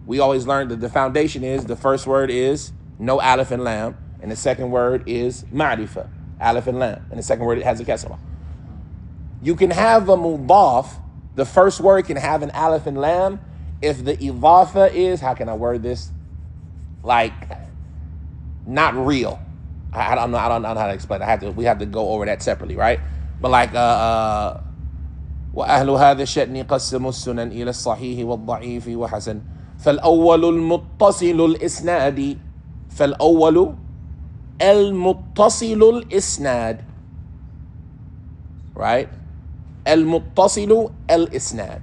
we always learned that the foundation is, the first word is no alif and lam, and the second word is ma'rifa, alif and lam, and the second word has a kasra. You can have a mudaf, the first word can have an alif and lam if the idafa is, how can I word this? Like, not real. I don't know how to explain it. We have to go over that separately, right? But like, وأهل هذا الشأن قسموا السنن إلى الصحيح والضعيف وحسن فالأول المتصل الإسناد فالأول المتصل الإسناد, right? المتصل الإسناد,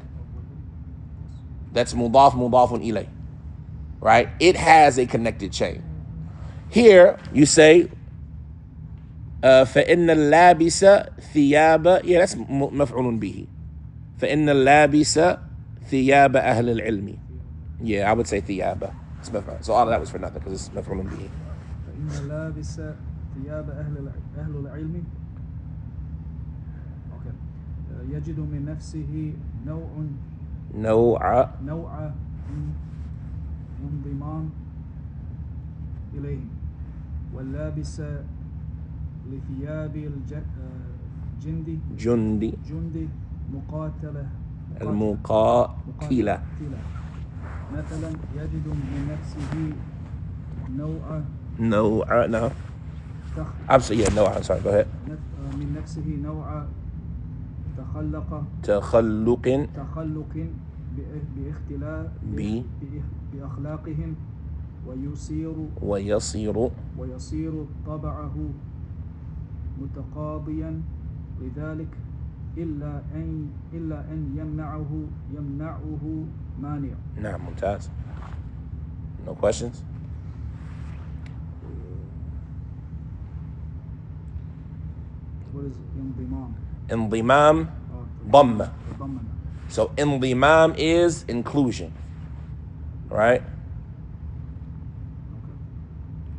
that's مضاف إليه, right? It has a connected chain. Here you say فإن اللابس ثياب, yeah, that's مفعول به. فإن اللابس ثياب أهل العلم. Yeah, I would say ثياب. So all of that was for nothing because it's مفعول به. فإن اللابس ثياب أهل العلم يجد من نفسه نوع انضمام إليهم واللابس لثياب الجندي مقاتلة المقاتلة. مثلا يجد من نفسه نوع No. I'm sorry. Yeah, no. I'm sorry. Go ahead. من نفسه نوع تخلق باختلاف بأخلاقهم ويصير طبعه متقاضيا لذلك إلا أن يمنعه مانع. نعم ممتاز. No questions? What is انضمام? انضمام ضمة. So انضمام is inclusion, right?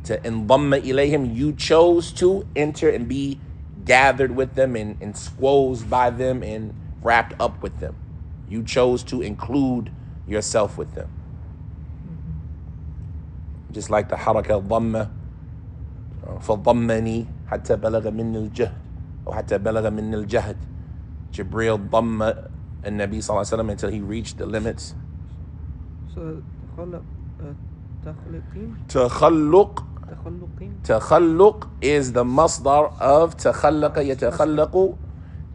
To انضم إليهم, you chose to enter and be gathered with them and squozed by them and wrapped up with them. You chose to include yourself with them. Just like the حركة الضمة, فضمني حتى بلغ من الجهد أو حتى بلغ من الجهد. Jibril ضم النبي صلى الله عليه وسلم until he reached the limits. So تخلق is the masdar of تخلق يتخلق,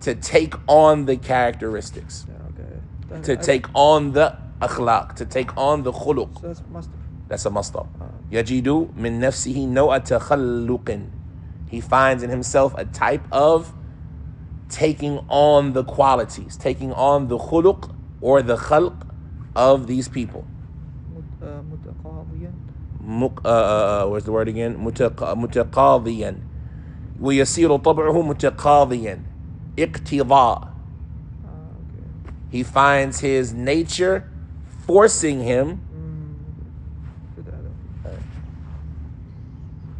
to take on the characteristics, to take on the akhlaq, to take on the khuluq. So that's master. That's a masdar. يجد من نفسه نوع تخلق. He finds in himself a type of taking on the qualities, taking on the khuluq or the khalq of these people. Where's the word again? متقاضيا. ويصير طبعه متقاضيا. اقتضاء. He finds his nature forcing him.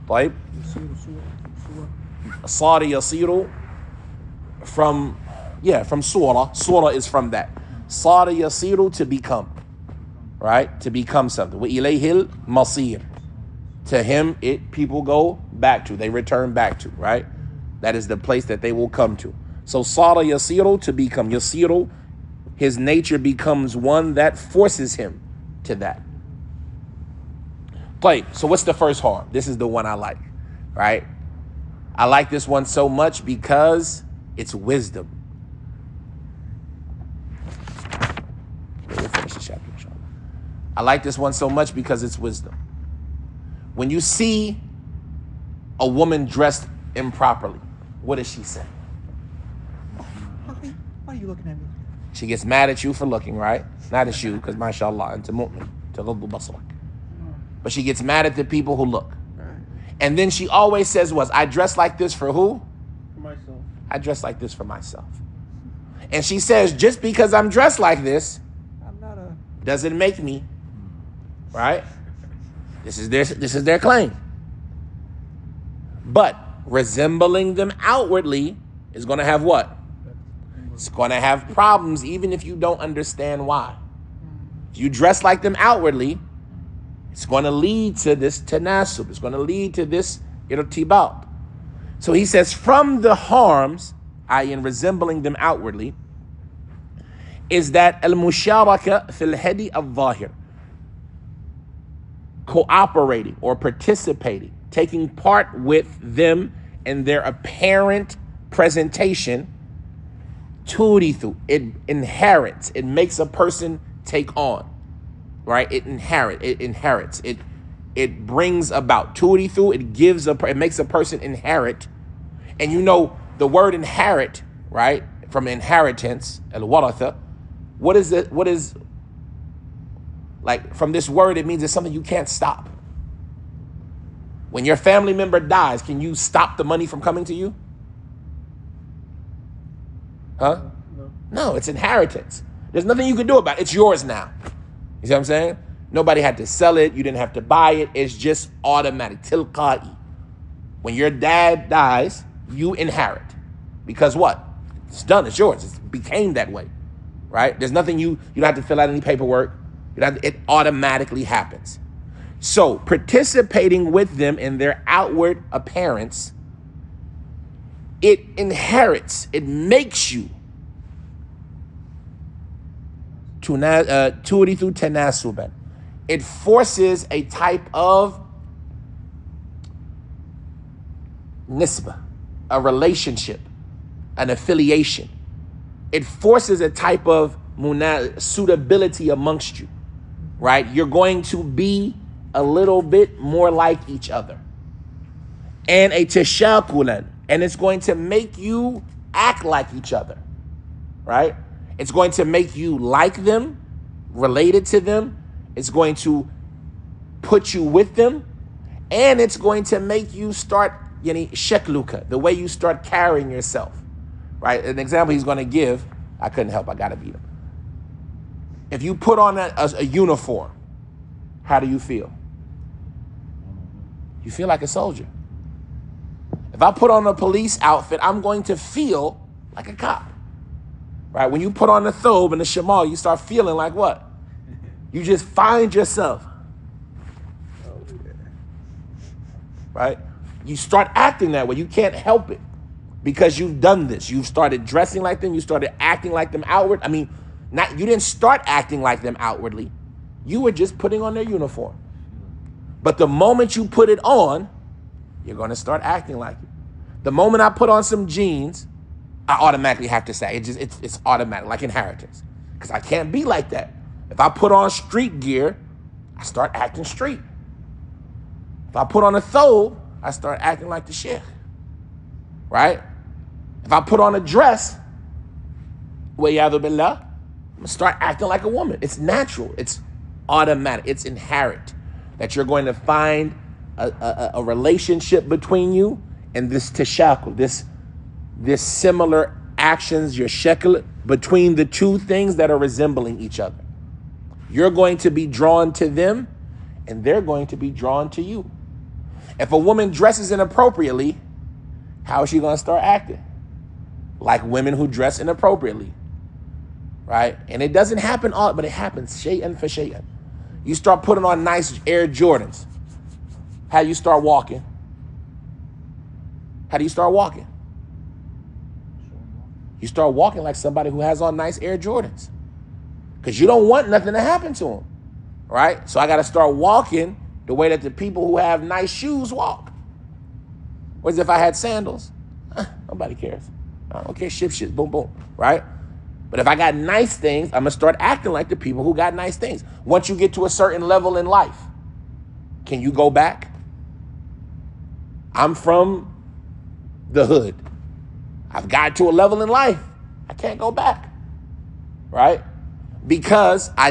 طيب. صار يصير from surah. Surah is from that. صار يصير, to become. Right? To become something. وإليه المصير. To him, people go back to. They return back to. Right? That is the place that they will come to. So صار يصير, to become. يصير, his nature becomes one that forces him to that. So what's the first harm? This is the one I like. Right? I like this one so much because it's wisdom. We'll finish the chapter, inshallah. I like this one so much because it's wisdom. When you see a woman dressed improperly, what does she say? Why are you looking at me? She gets mad at you for looking, right? Not at you, because mashallah, anta mu'min, taghaddu basrak. But she gets mad at the people who look. And then she always says, I dress like this for who? For myself. I dress like this for myself. And she says, just because I'm dressed like this, doesn't make me, right? This is their claim. But resembling them outwardly is going to have what? It's going to have problems even if you don't understand why. If you dress like them outwardly, it's going to lead to this tanasub. It's going to lead to this irtibat. So he says, from the harms, i.e. in resembling them outwardly, is that al-musharaka fil hadi al-zahir. Cooperating or participating, taking part with them in their apparent presentation, turithu, it inherits, it makes a person take on. Right? It inherits. It brings about. Turithu, it makes a person inherit. And you know the word inherit, right? From inheritance, al-waratha. What is it? What is, like, from this word, it means it's something you can't stop. When your family member dies, can you stop the money from coming to you? Huh? No, it's inheritance. There's nothing you can do about it. It's yours now. You see what I'm saying? Nobody had to sell it. You didn't have to buy it. It's just automatic. Tilqa'i. When your dad dies, you inherit. Because what? It's done. It's yours. It became that way. Right? There's nothing you don't have to fill out any paperwork. It automatically happens. So participating with them in their outward appearance, it inherits. It makes you turithu tanasuban. It forces a type of nisba, a relationship, an affiliation. It forces a type of suitability amongst you, right? You're going to be a little bit more like each other. And a tashakulan, and it's going to make you act like each other, right? It's going to make you like them, related to them. It's going to put you with them, and it's going to make you start, shekluka, the way you start carrying yourself, right? An example he's going to give, I couldn't help, I got to beat him. If you put on a uniform, how do you feel? You feel like a soldier. If I put on a police outfit, I'm going to feel like a cop, right? When you put on the thobe and the shamal, you start feeling like what? You just find yourself, right? You start acting that way. You can't help it because you've done this. You've started dressing like them. You started acting like them outward. I mean, you didn't start acting like them outwardly. You were just putting on their uniform. But the moment you put it on, you're going to start acting like it. The moment I put on some jeans, I automatically have to say, it's automatic, like inheritance. Because I can't be like that. If I put on street gear, I start acting street. If I put on a thobe, I start acting like the sheikh, right? If I put on a dress, I'm gonna start acting like a woman. It's natural. It's automatic. It's inherent that you're going to find a relationship between you and this tashakul, this similar actions, your shekel, between the two things that are resembling each other. You're going to be drawn to them, and they're going to be drawn to you. If a woman dresses inappropriately, how is she going to start acting? Like women who dress inappropriately, right? And it doesn't happen all, but it happens shay'an for shay'an. You start putting on nice Air Jordans. How you start walking? How do you start walking? You start walking like somebody who has on nice Air Jordans. Because you don't want nothing to happen to them, right? So I got to start walking the way that the people who have nice shoes walk. Whereas if I had sandals, nobody cares. I don't care, shit, boom, boom, right? But if I got nice things, I'm going to start acting like the people who got nice things. Once you get to a certain level in life, can you go back? I'm from the hood. I've got to a level in life. I can't go back, right? Because I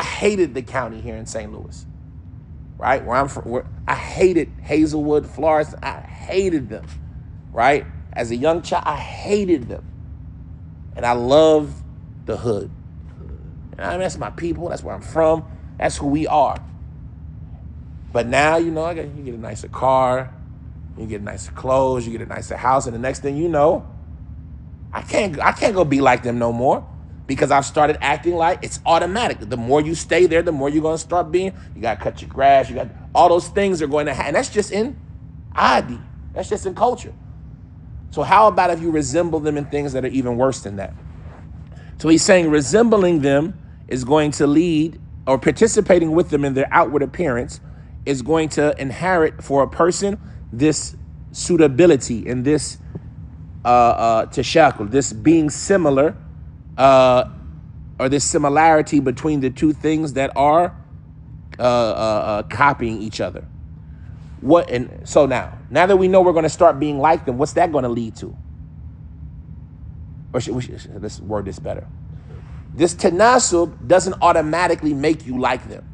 hated the county here in St. Louis, right? Where I'm from, I hated Hazelwood, Florence. I hated them, right? As a young child, I hated them. And I love the hood. And I mean, that's my people. That's where I'm from. That's who we are. But now, you get a nicer car. You get nicer clothes. You get a nicer house. And the next thing you know, I can't go be like them no more because I've started acting like it's automatic. The more you stay there, the more you're going to start being. You got to cut your grass. You got all those things are going to happen. And that's just in adi. That's just in culture. So how about if you resemble them in things that are even worse than that? So he's saying resembling them is going to lead, or participating with them in their outward appearance is going to inherit for a person this suitability and this tashakul, this being similar, or this similarity between the two things that are copying each other. So now that we know we're going to start being like them, what's that going to lead to? Or let's word this better. This tanasub doesn't automatically make you like them.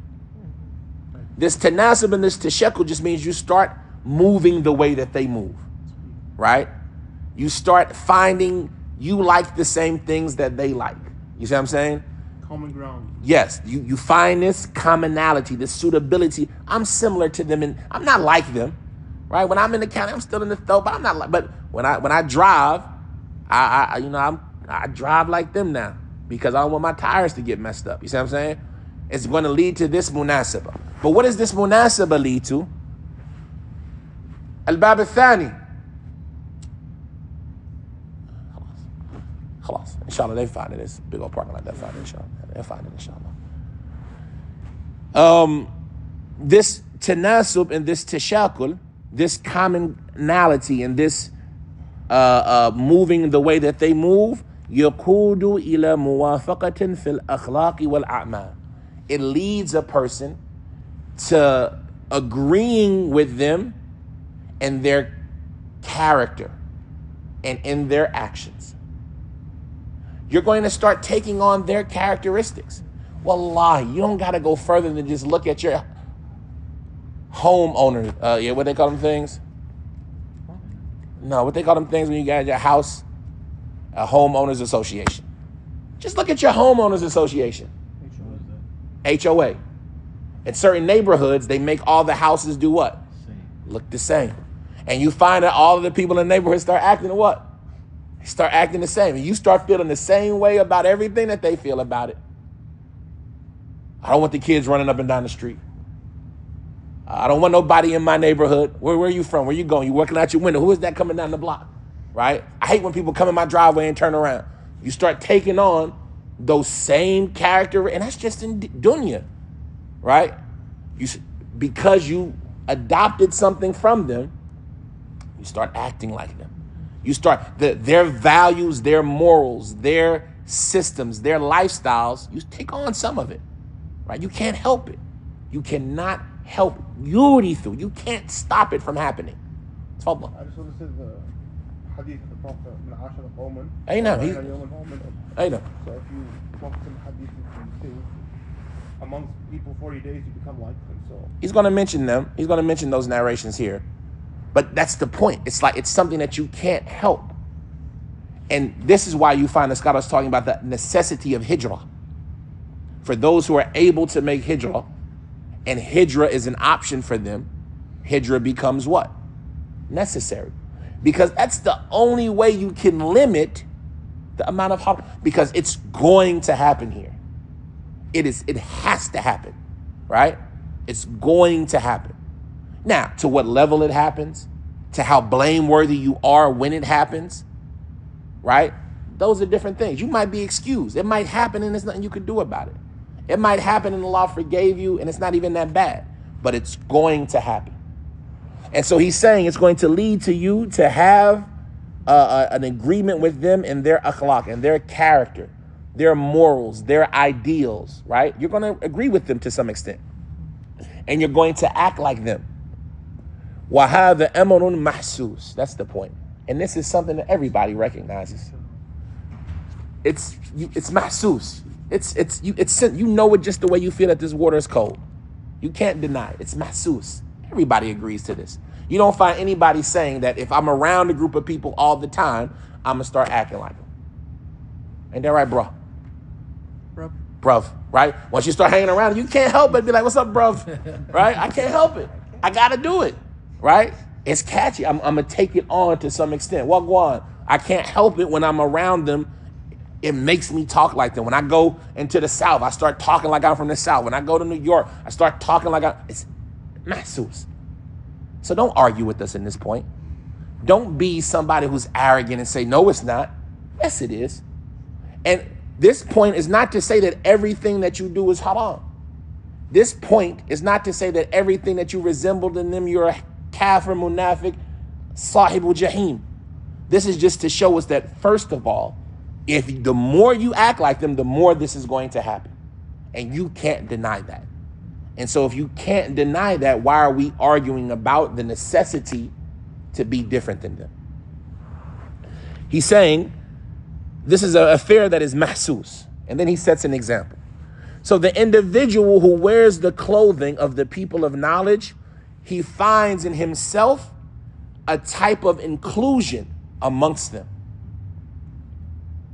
This tanasub and this tashakul just means you start moving the way that they move, right? You start finding you like the same things that they like. You see what I'm saying? Common ground. Yes, you find this commonality, this suitability. I'm similar to them, and I'm not like them, right? When I'm in the county, I'm still in the throat, but I'm not like. But when I drive, I drive like them now because I don't want my tires to get messed up. You see what I'm saying? It's going to lead to this munasaba. But what does this munasaba lead to? Al-Bab al-Thani. Khalas. Inshallah, they find it. It's a big old parking lot. They find it, inshallah. They'll find it, inshallah. This tanasub and this tashakul, this commonality and this moving the way that they move, يقود إلى موافقة في الأخلاق والأعمال. It leads a person to agreeing with them in their character and in their actions. You're going to start taking on their characteristics. Wallahi, you don't got to go further than just look at your homeowner. What they call them things? No, what they call them things when you got your house? A homeowners association. Just look at your homeowners association. HOA. In certain neighborhoods, they make all the houses do what? Look the same. And you find that all of the people in the neighborhood start acting what? They start acting the same. And you start feeling the same way about everything that they feel about it. I don't want the kids running up and down the street. I don't want nobody in my neighborhood. Where are you from? Where you going? You working out your window. Who is that coming down the block? Right? I hate when people come in my driveway and turn around. You start taking on those same character, and that's just in dunya, right? Because you adopted something from them, you start acting like them. You start their values, their morals, their systems, their lifestyles. You take on some of it, right? You can't help it. You cannot help yurithu. You can't stop it from happening. Tfadal. I just want to say the hadith of the Prophet, من عاشر قوما أي نعم. يوما هم من أي نعم. So if you focus on the hadith and say, amongst people 40 days you become like them. So he's going to mention them. He's going to mention those narrations here. But that's the point. It's like it's something that you can't help. And this is why you find the scholars talking about the necessity of hijrah. For those who are able to make hijrah, and hijrah is an option for them, hijrah becomes what? Necessary. Because that's the only way you can limit the amount of haram. Because it's going to happen here. It has to happen, right? It's going to happen. Now, to what level it happens, to how blameworthy you are when it happens, right? Those are different things. You might be excused. It might happen and there's nothing you can do about it. It might happen and Allah forgave you and it's not even that bad, but it's going to happen. And so he's saying it's going to lead to you to have an agreement with them in their akhlaq and their character, their morals, their ideals, right? You're going to agree with them to some extent. And you're going to act like them. وَهَذَا أَمْرٌ مَحْسُوس. That's the point. And this is something that everybody recognizes. It's mahsus. You know it just the way you feel that this water is cold. You can't deny it. It's mahsus. Everybody agrees to this. You don't find anybody saying that if I'm around a group of people all the time, I'm going to start acting like them. Ain't that right, bro? Bruv, right? Once you start hanging around, you can't help but be like, what's up, bruv? Right? I can't help it. I got to do it. Right? It's catchy. I'm going to take it on to some extent. Wagwan. I can't help it when I'm around them. It makes me talk like them. When I go into the South, I start talking like I'm from the South. When I go to New York, I start talking like it's mahsus. So don't argue with us in this point. Don't be somebody who's arrogant and say, no, it's not. Yes, it is. And this point is not to say that everything that you do is haram. This point is not to say that everything that you resembled in them, you're a kafir, munafiq, sahibul jahim. This is just to show us that, first of all, if the more you act like them, the more this is going to happen. And you can't deny that. And so if you can't deny that, why are we arguing about the necessity to be different than them? He's saying this is an affair that is mahsus. And then he sets an example. So the individual who wears the clothing of the people of knowledge, he finds in himself a type of inclusion amongst them.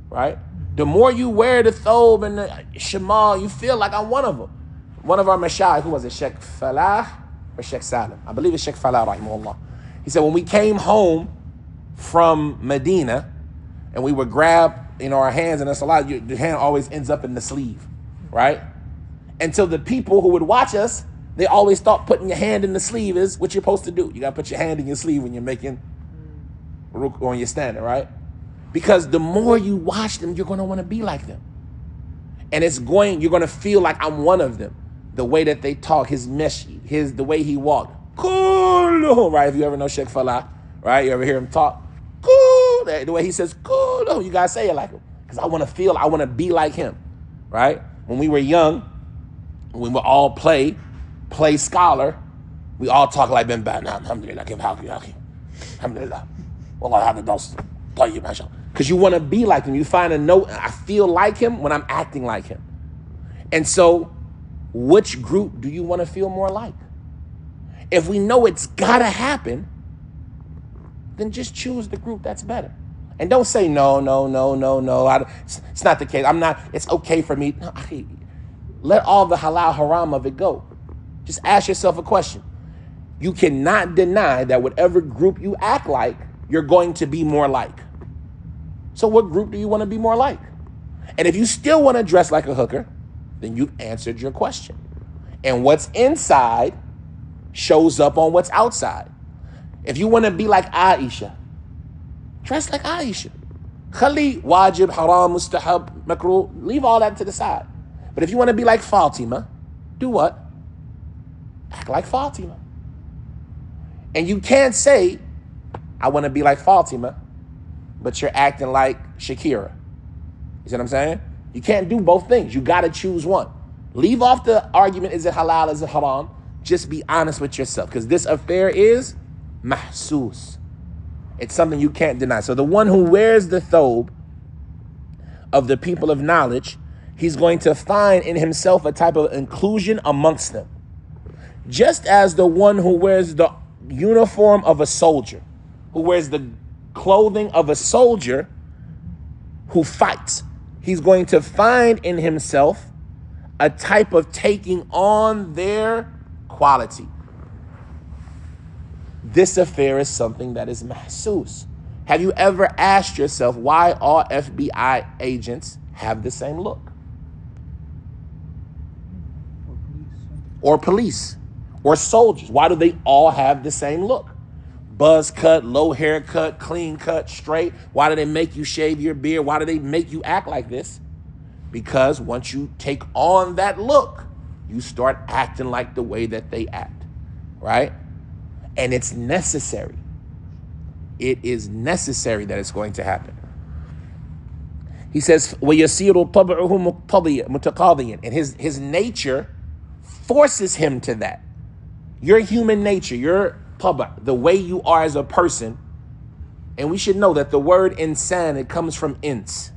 Right? The more you wear the thobe and the shamal, you feel like I'm one of them. One of our mashayikh, who was it, Sheikh Falah or Sheikh Salim? I believe it's Sheikh Falah, rahimahullah. He said, when we came home from Medina and we would grab, our hands in the salah, your hand always ends up in the sleeve, right? And so the people who would watch us, they always thought putting your hand in the sleeve is what you're supposed to do. You got to put your hand in your sleeve when you're making ruk or when you're standing, right? Because the more you watch them, you're going to want to be like them. And you're going to feel like I'm one of them. The way that they talk, his meshi, the way he walked. Cool, right? If you ever know Sheikh Falah, right? You ever hear him talk? Cool, the way he says, cool, you got to say it like him. Because I want to be like him, right? When we were young, we would all play scholar, we all talk like Ben Bad. Alhamdulillah, alhamdulillah. Wallah, hada dos. Because you want to be like him. You find a note, I feel like him when I'm acting like him. And so, which group do you want to feel more like? If we know it's got to happen, then just choose the group that's better. And don't say, no. It's not the case. It's okay for me. No, let all the halal haram of it go. Just ask yourself a question. You cannot deny that whatever group you act like, you're going to be more like. So what group do you want to be more like? And if you still want to dress like a hooker, then you've answered your question. And what's inside shows up on what's outside. If you want to be like Aisha, dress like Aisha. Khali, wajib, haram, mustahab, makruh, leave all that to the side. But if you want to be like Fatima, do what? Act like Fatima. And you can't say, I want to be like Fatima, but you're acting like Shakira. You see what I'm saying? You can't do both things. You got to choose one. Leave off the argument, is it halal, is it haram? Just be honest with yourself, because this affair is mahsus. It's something you can't deny. So the one who wears the thobe of the people of knowledge, he's going to find in himself a type of inclusion amongst them. Just as the one who wears the uniform of a soldier, who wears the clothing of a soldier who fights, he's going to find in himself a type of taking on their quality. This affair is something that is mahsus. Have you ever asked yourself why all FBI agents have the same look? Or police, or soldiers. Why do they all have the same look? Buzz cut, low haircut, clean cut, straight. Why do they make you shave your beard? Why do they make you act like this? Because once you take on that look, you start acting like the way that they act, right? And it's necessary. It is necessary that it's going to happen. He says, وَيَسِيرُ طَبْعُهُ مُتَقَاضِيًا. And his nature forces him to that. Your human nature, your tab'a, the way you are as a person, and we should know that the word insan, it comes from ins,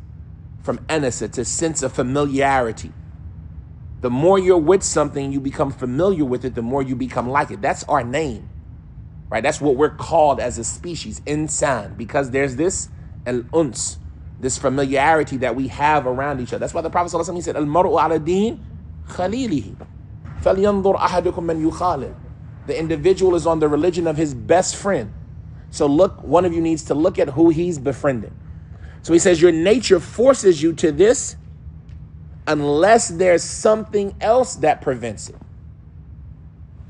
from anasa, to sense of familiarity. The more you're with something, you become familiar with it, the more you become like it. That's our name, right? That's what we're called as a species, insan, because there's this al-uns, this familiarity that we have around each other. That's why the Prophet ﷺ, he said, al-mar'u ala din khalilihi, falyanzur ahadukum man yukhalil. The individual is on the religion of his best friend. So look, one of you needs to look at who he's befriending. So he says your nature forces you to this unless there's something else that prevents it.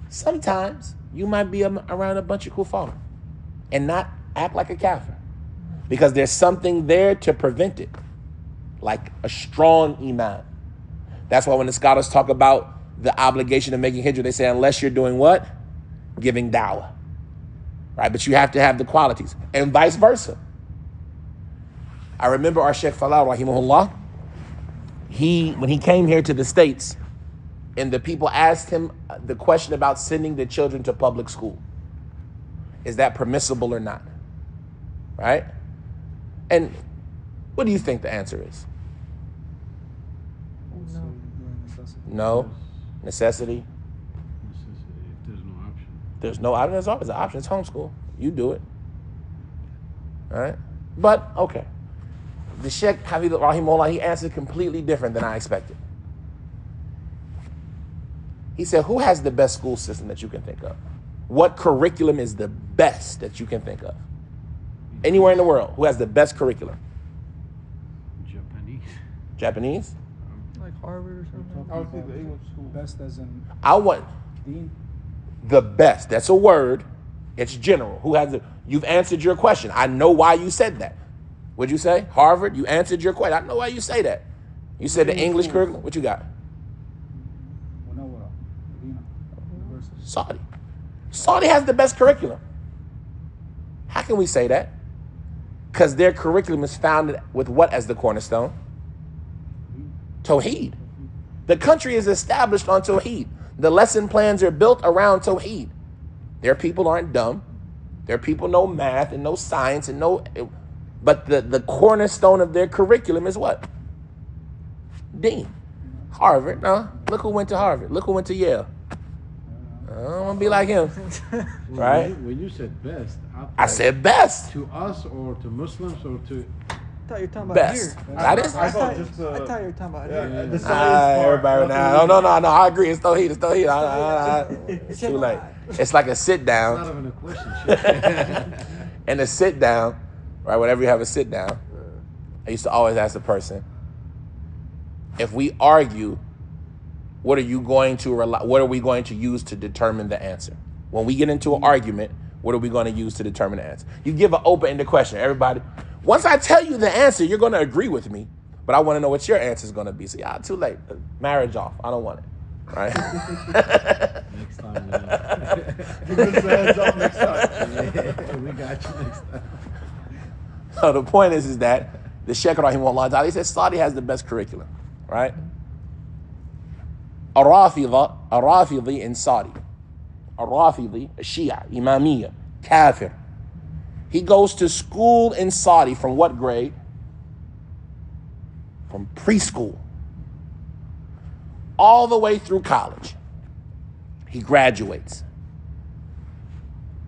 Sometimes you might be around a bunch of kuffar and not act like a kafir because there's something there to prevent it, like a strong iman. That's why when the scholars talk about the obligation of making hijrah, they say unless you're doing what? Giving dawah, right? But you have to have the qualities, and vice versa. I remember our Sheikh Falah, rahimahullah, when he came here to the States, and the people asked him the question about sending the children to public school. Is that permissible or not? Right? And what do you think the answer is? No. Necessity? If there's no option. There's no option. There's always an option. It's homeschool. You do it. All right? But, okay. The Sheikh Hafidh Rahimahullah, he answered completely different than I expected. He said, who has the best school system that you can think of? What curriculum is the best that you can think of? Anywhere in the world, who has the best curriculum? Japanese. Japanese? Like Harvard or something? I would think the English school. Best as in I want Dean. the best. That's a word. It's general. Who has it? You've answered your question. I know why you said that. What'd you say? Harvard? You answered your question. I know why you say that. You said the English curriculum. What you got? Munawwara, Medina University. Saudi. Saudi has the best curriculum. How can we say that? Because their curriculum is founded with what as the cornerstone? Tawheed. The country is established on Tawheed. The lesson plans are built around Tawheed. Their people aren't dumb. Their people know math and know science and know, but the cornerstone of their curriculum is what? Deen. Harvard. No, look who went to Harvard. Look who went to Yale. I don't want to be like him, right? When you said best, I said best. to us or to Muslims or to I thought you were talking about Best. here. That is. I thought just I thought you were talking about yeah, here. the science part. Everybody now. No. I agree. It's Tawheed. It's Tawheed. It's too late. It's like a sit not down even a question. Shit. and a sit down, right? Whenever you have a sit down, I used to always ask the person, if we argue, what are we going to use to determine the answer? When we get into an argument, what are we going to use to determine the answer? You give an open-ended question. Everybody, once I tell you the answer, you're going to agree with me, but I want to know what your answer is going to be. So, too late. Marriage off. I don't want it. Right? Next time. Give us the heads up next time. We got you next time. So the point is that the Sheikh Rahimahullah Ta'ala, he says Saudi has the best curriculum, right? A Rafidi in Saudi. A Rafidi, a Shia, Imamiyya, Kafir. He goes to school in Saudi from what grade? From preschool. All the way through college. He graduates.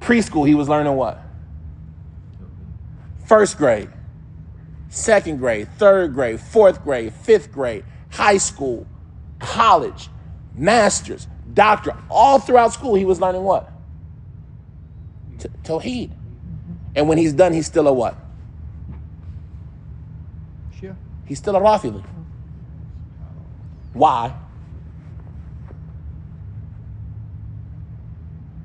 Preschool, he was learning what? First grade, second grade, third grade, fourth grade, fifth grade, high school, college, master's, doctor. All throughout school, he was learning what? Tawheed. And when he's done, he's still a what? Shia. He's still a Rafidi. Why?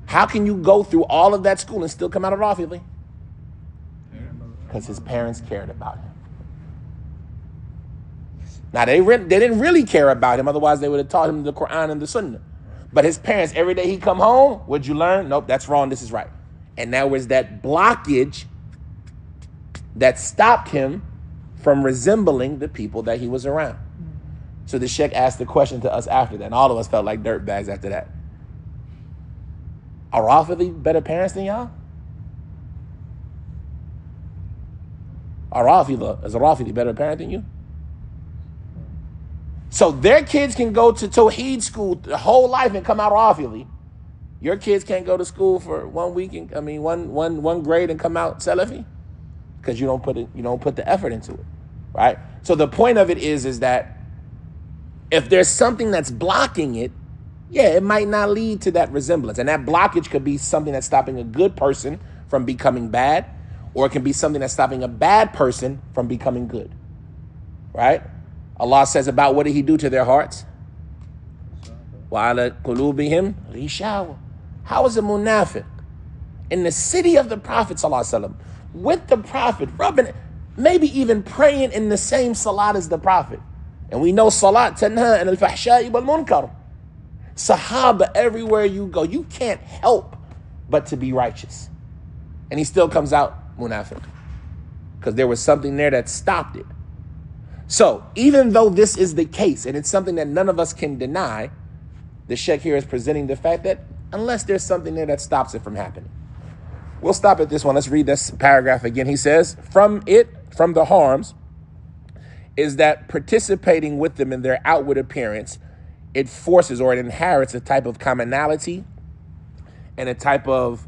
How can you go through all of that school and still come out a Rafidi? Because his parents cared about him. Now, they didn't really care about him. Otherwise, they would have taught him the Quran and the Sunnah. But his parents, every day he come home, what'd you learn? Nope, that's wrong. This is right. And now was that blockage that stopped him from resembling the people that he was around. So the Sheikh asked the question to us after that, and all of us felt like dirtbags after that. Are Rafidi better parents than y'all? Is a Rafidi better parent than you? So their kids can go to Tawheed school the whole life and come out Rafidi. Your kids can't go to school for 1 week and one grade and come out Salafi because you don't put the effort into it, right? So the point of it is that if there's something that's blocking it, yeah, it might not lead to that resemblance, and that blockage could be something that's stopping a good person from becoming bad, or it can be something that's stopping a bad person from becoming good, right? Allah says about what did He do to their hearts? وَعَلَى قُلُوبِهِمْ غِشَاوَةٌ. How is a munafiq in the city of the Prophet ﷺ, with the Prophet, rubbing, maybe even praying in the same salat as the Prophet? And we know salat tanha and al-fahsha'i wal-munkar. Sahaba, everywhere you go, you can't help but to be righteous. And he still comes out munafiq because there was something there that stopped it. So even though this is the case and it's something that none of us can deny, the Sheikh here is presenting the fact that unless there's something there that stops it from happening. We'll stop at this one. Let's read this paragraph again. He says, from the harms, is that participating with them in their outward appearance, it forces or it inherits a type of commonality and a type of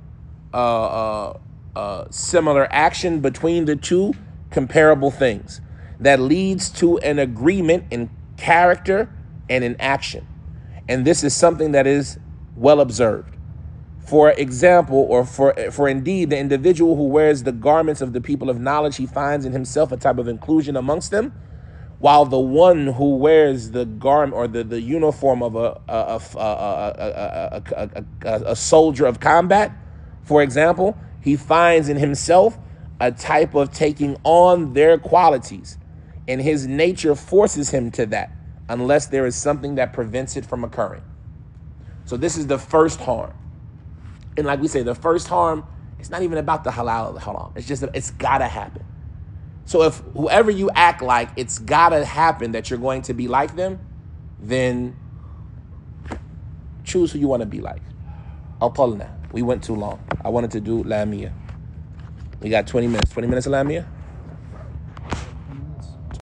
similar action between the two comparable things that leads to an agreement in character and in action. And this is something that is well observed. For example, or for indeed, the individual who wears the garments of the people of knowledge, he finds in himself a type of inclusion amongst them, while the one who wears the garment or the uniform of a soldier of combat, for example, he finds in himself a type of taking on their qualities, and his nature forces him to that unless there is something that prevents it from occurring. So this is the first harm. And like we say, the first harm, it's not even about the halal or the haram. It's just that it's gotta happen. So if whoever you act like, it's gotta happen that you're going to be like them, then choose who you want to be like. Atalna. We went too long. I wanted to do Lamia. We got 20 minutes. 20 minutes of Lamia?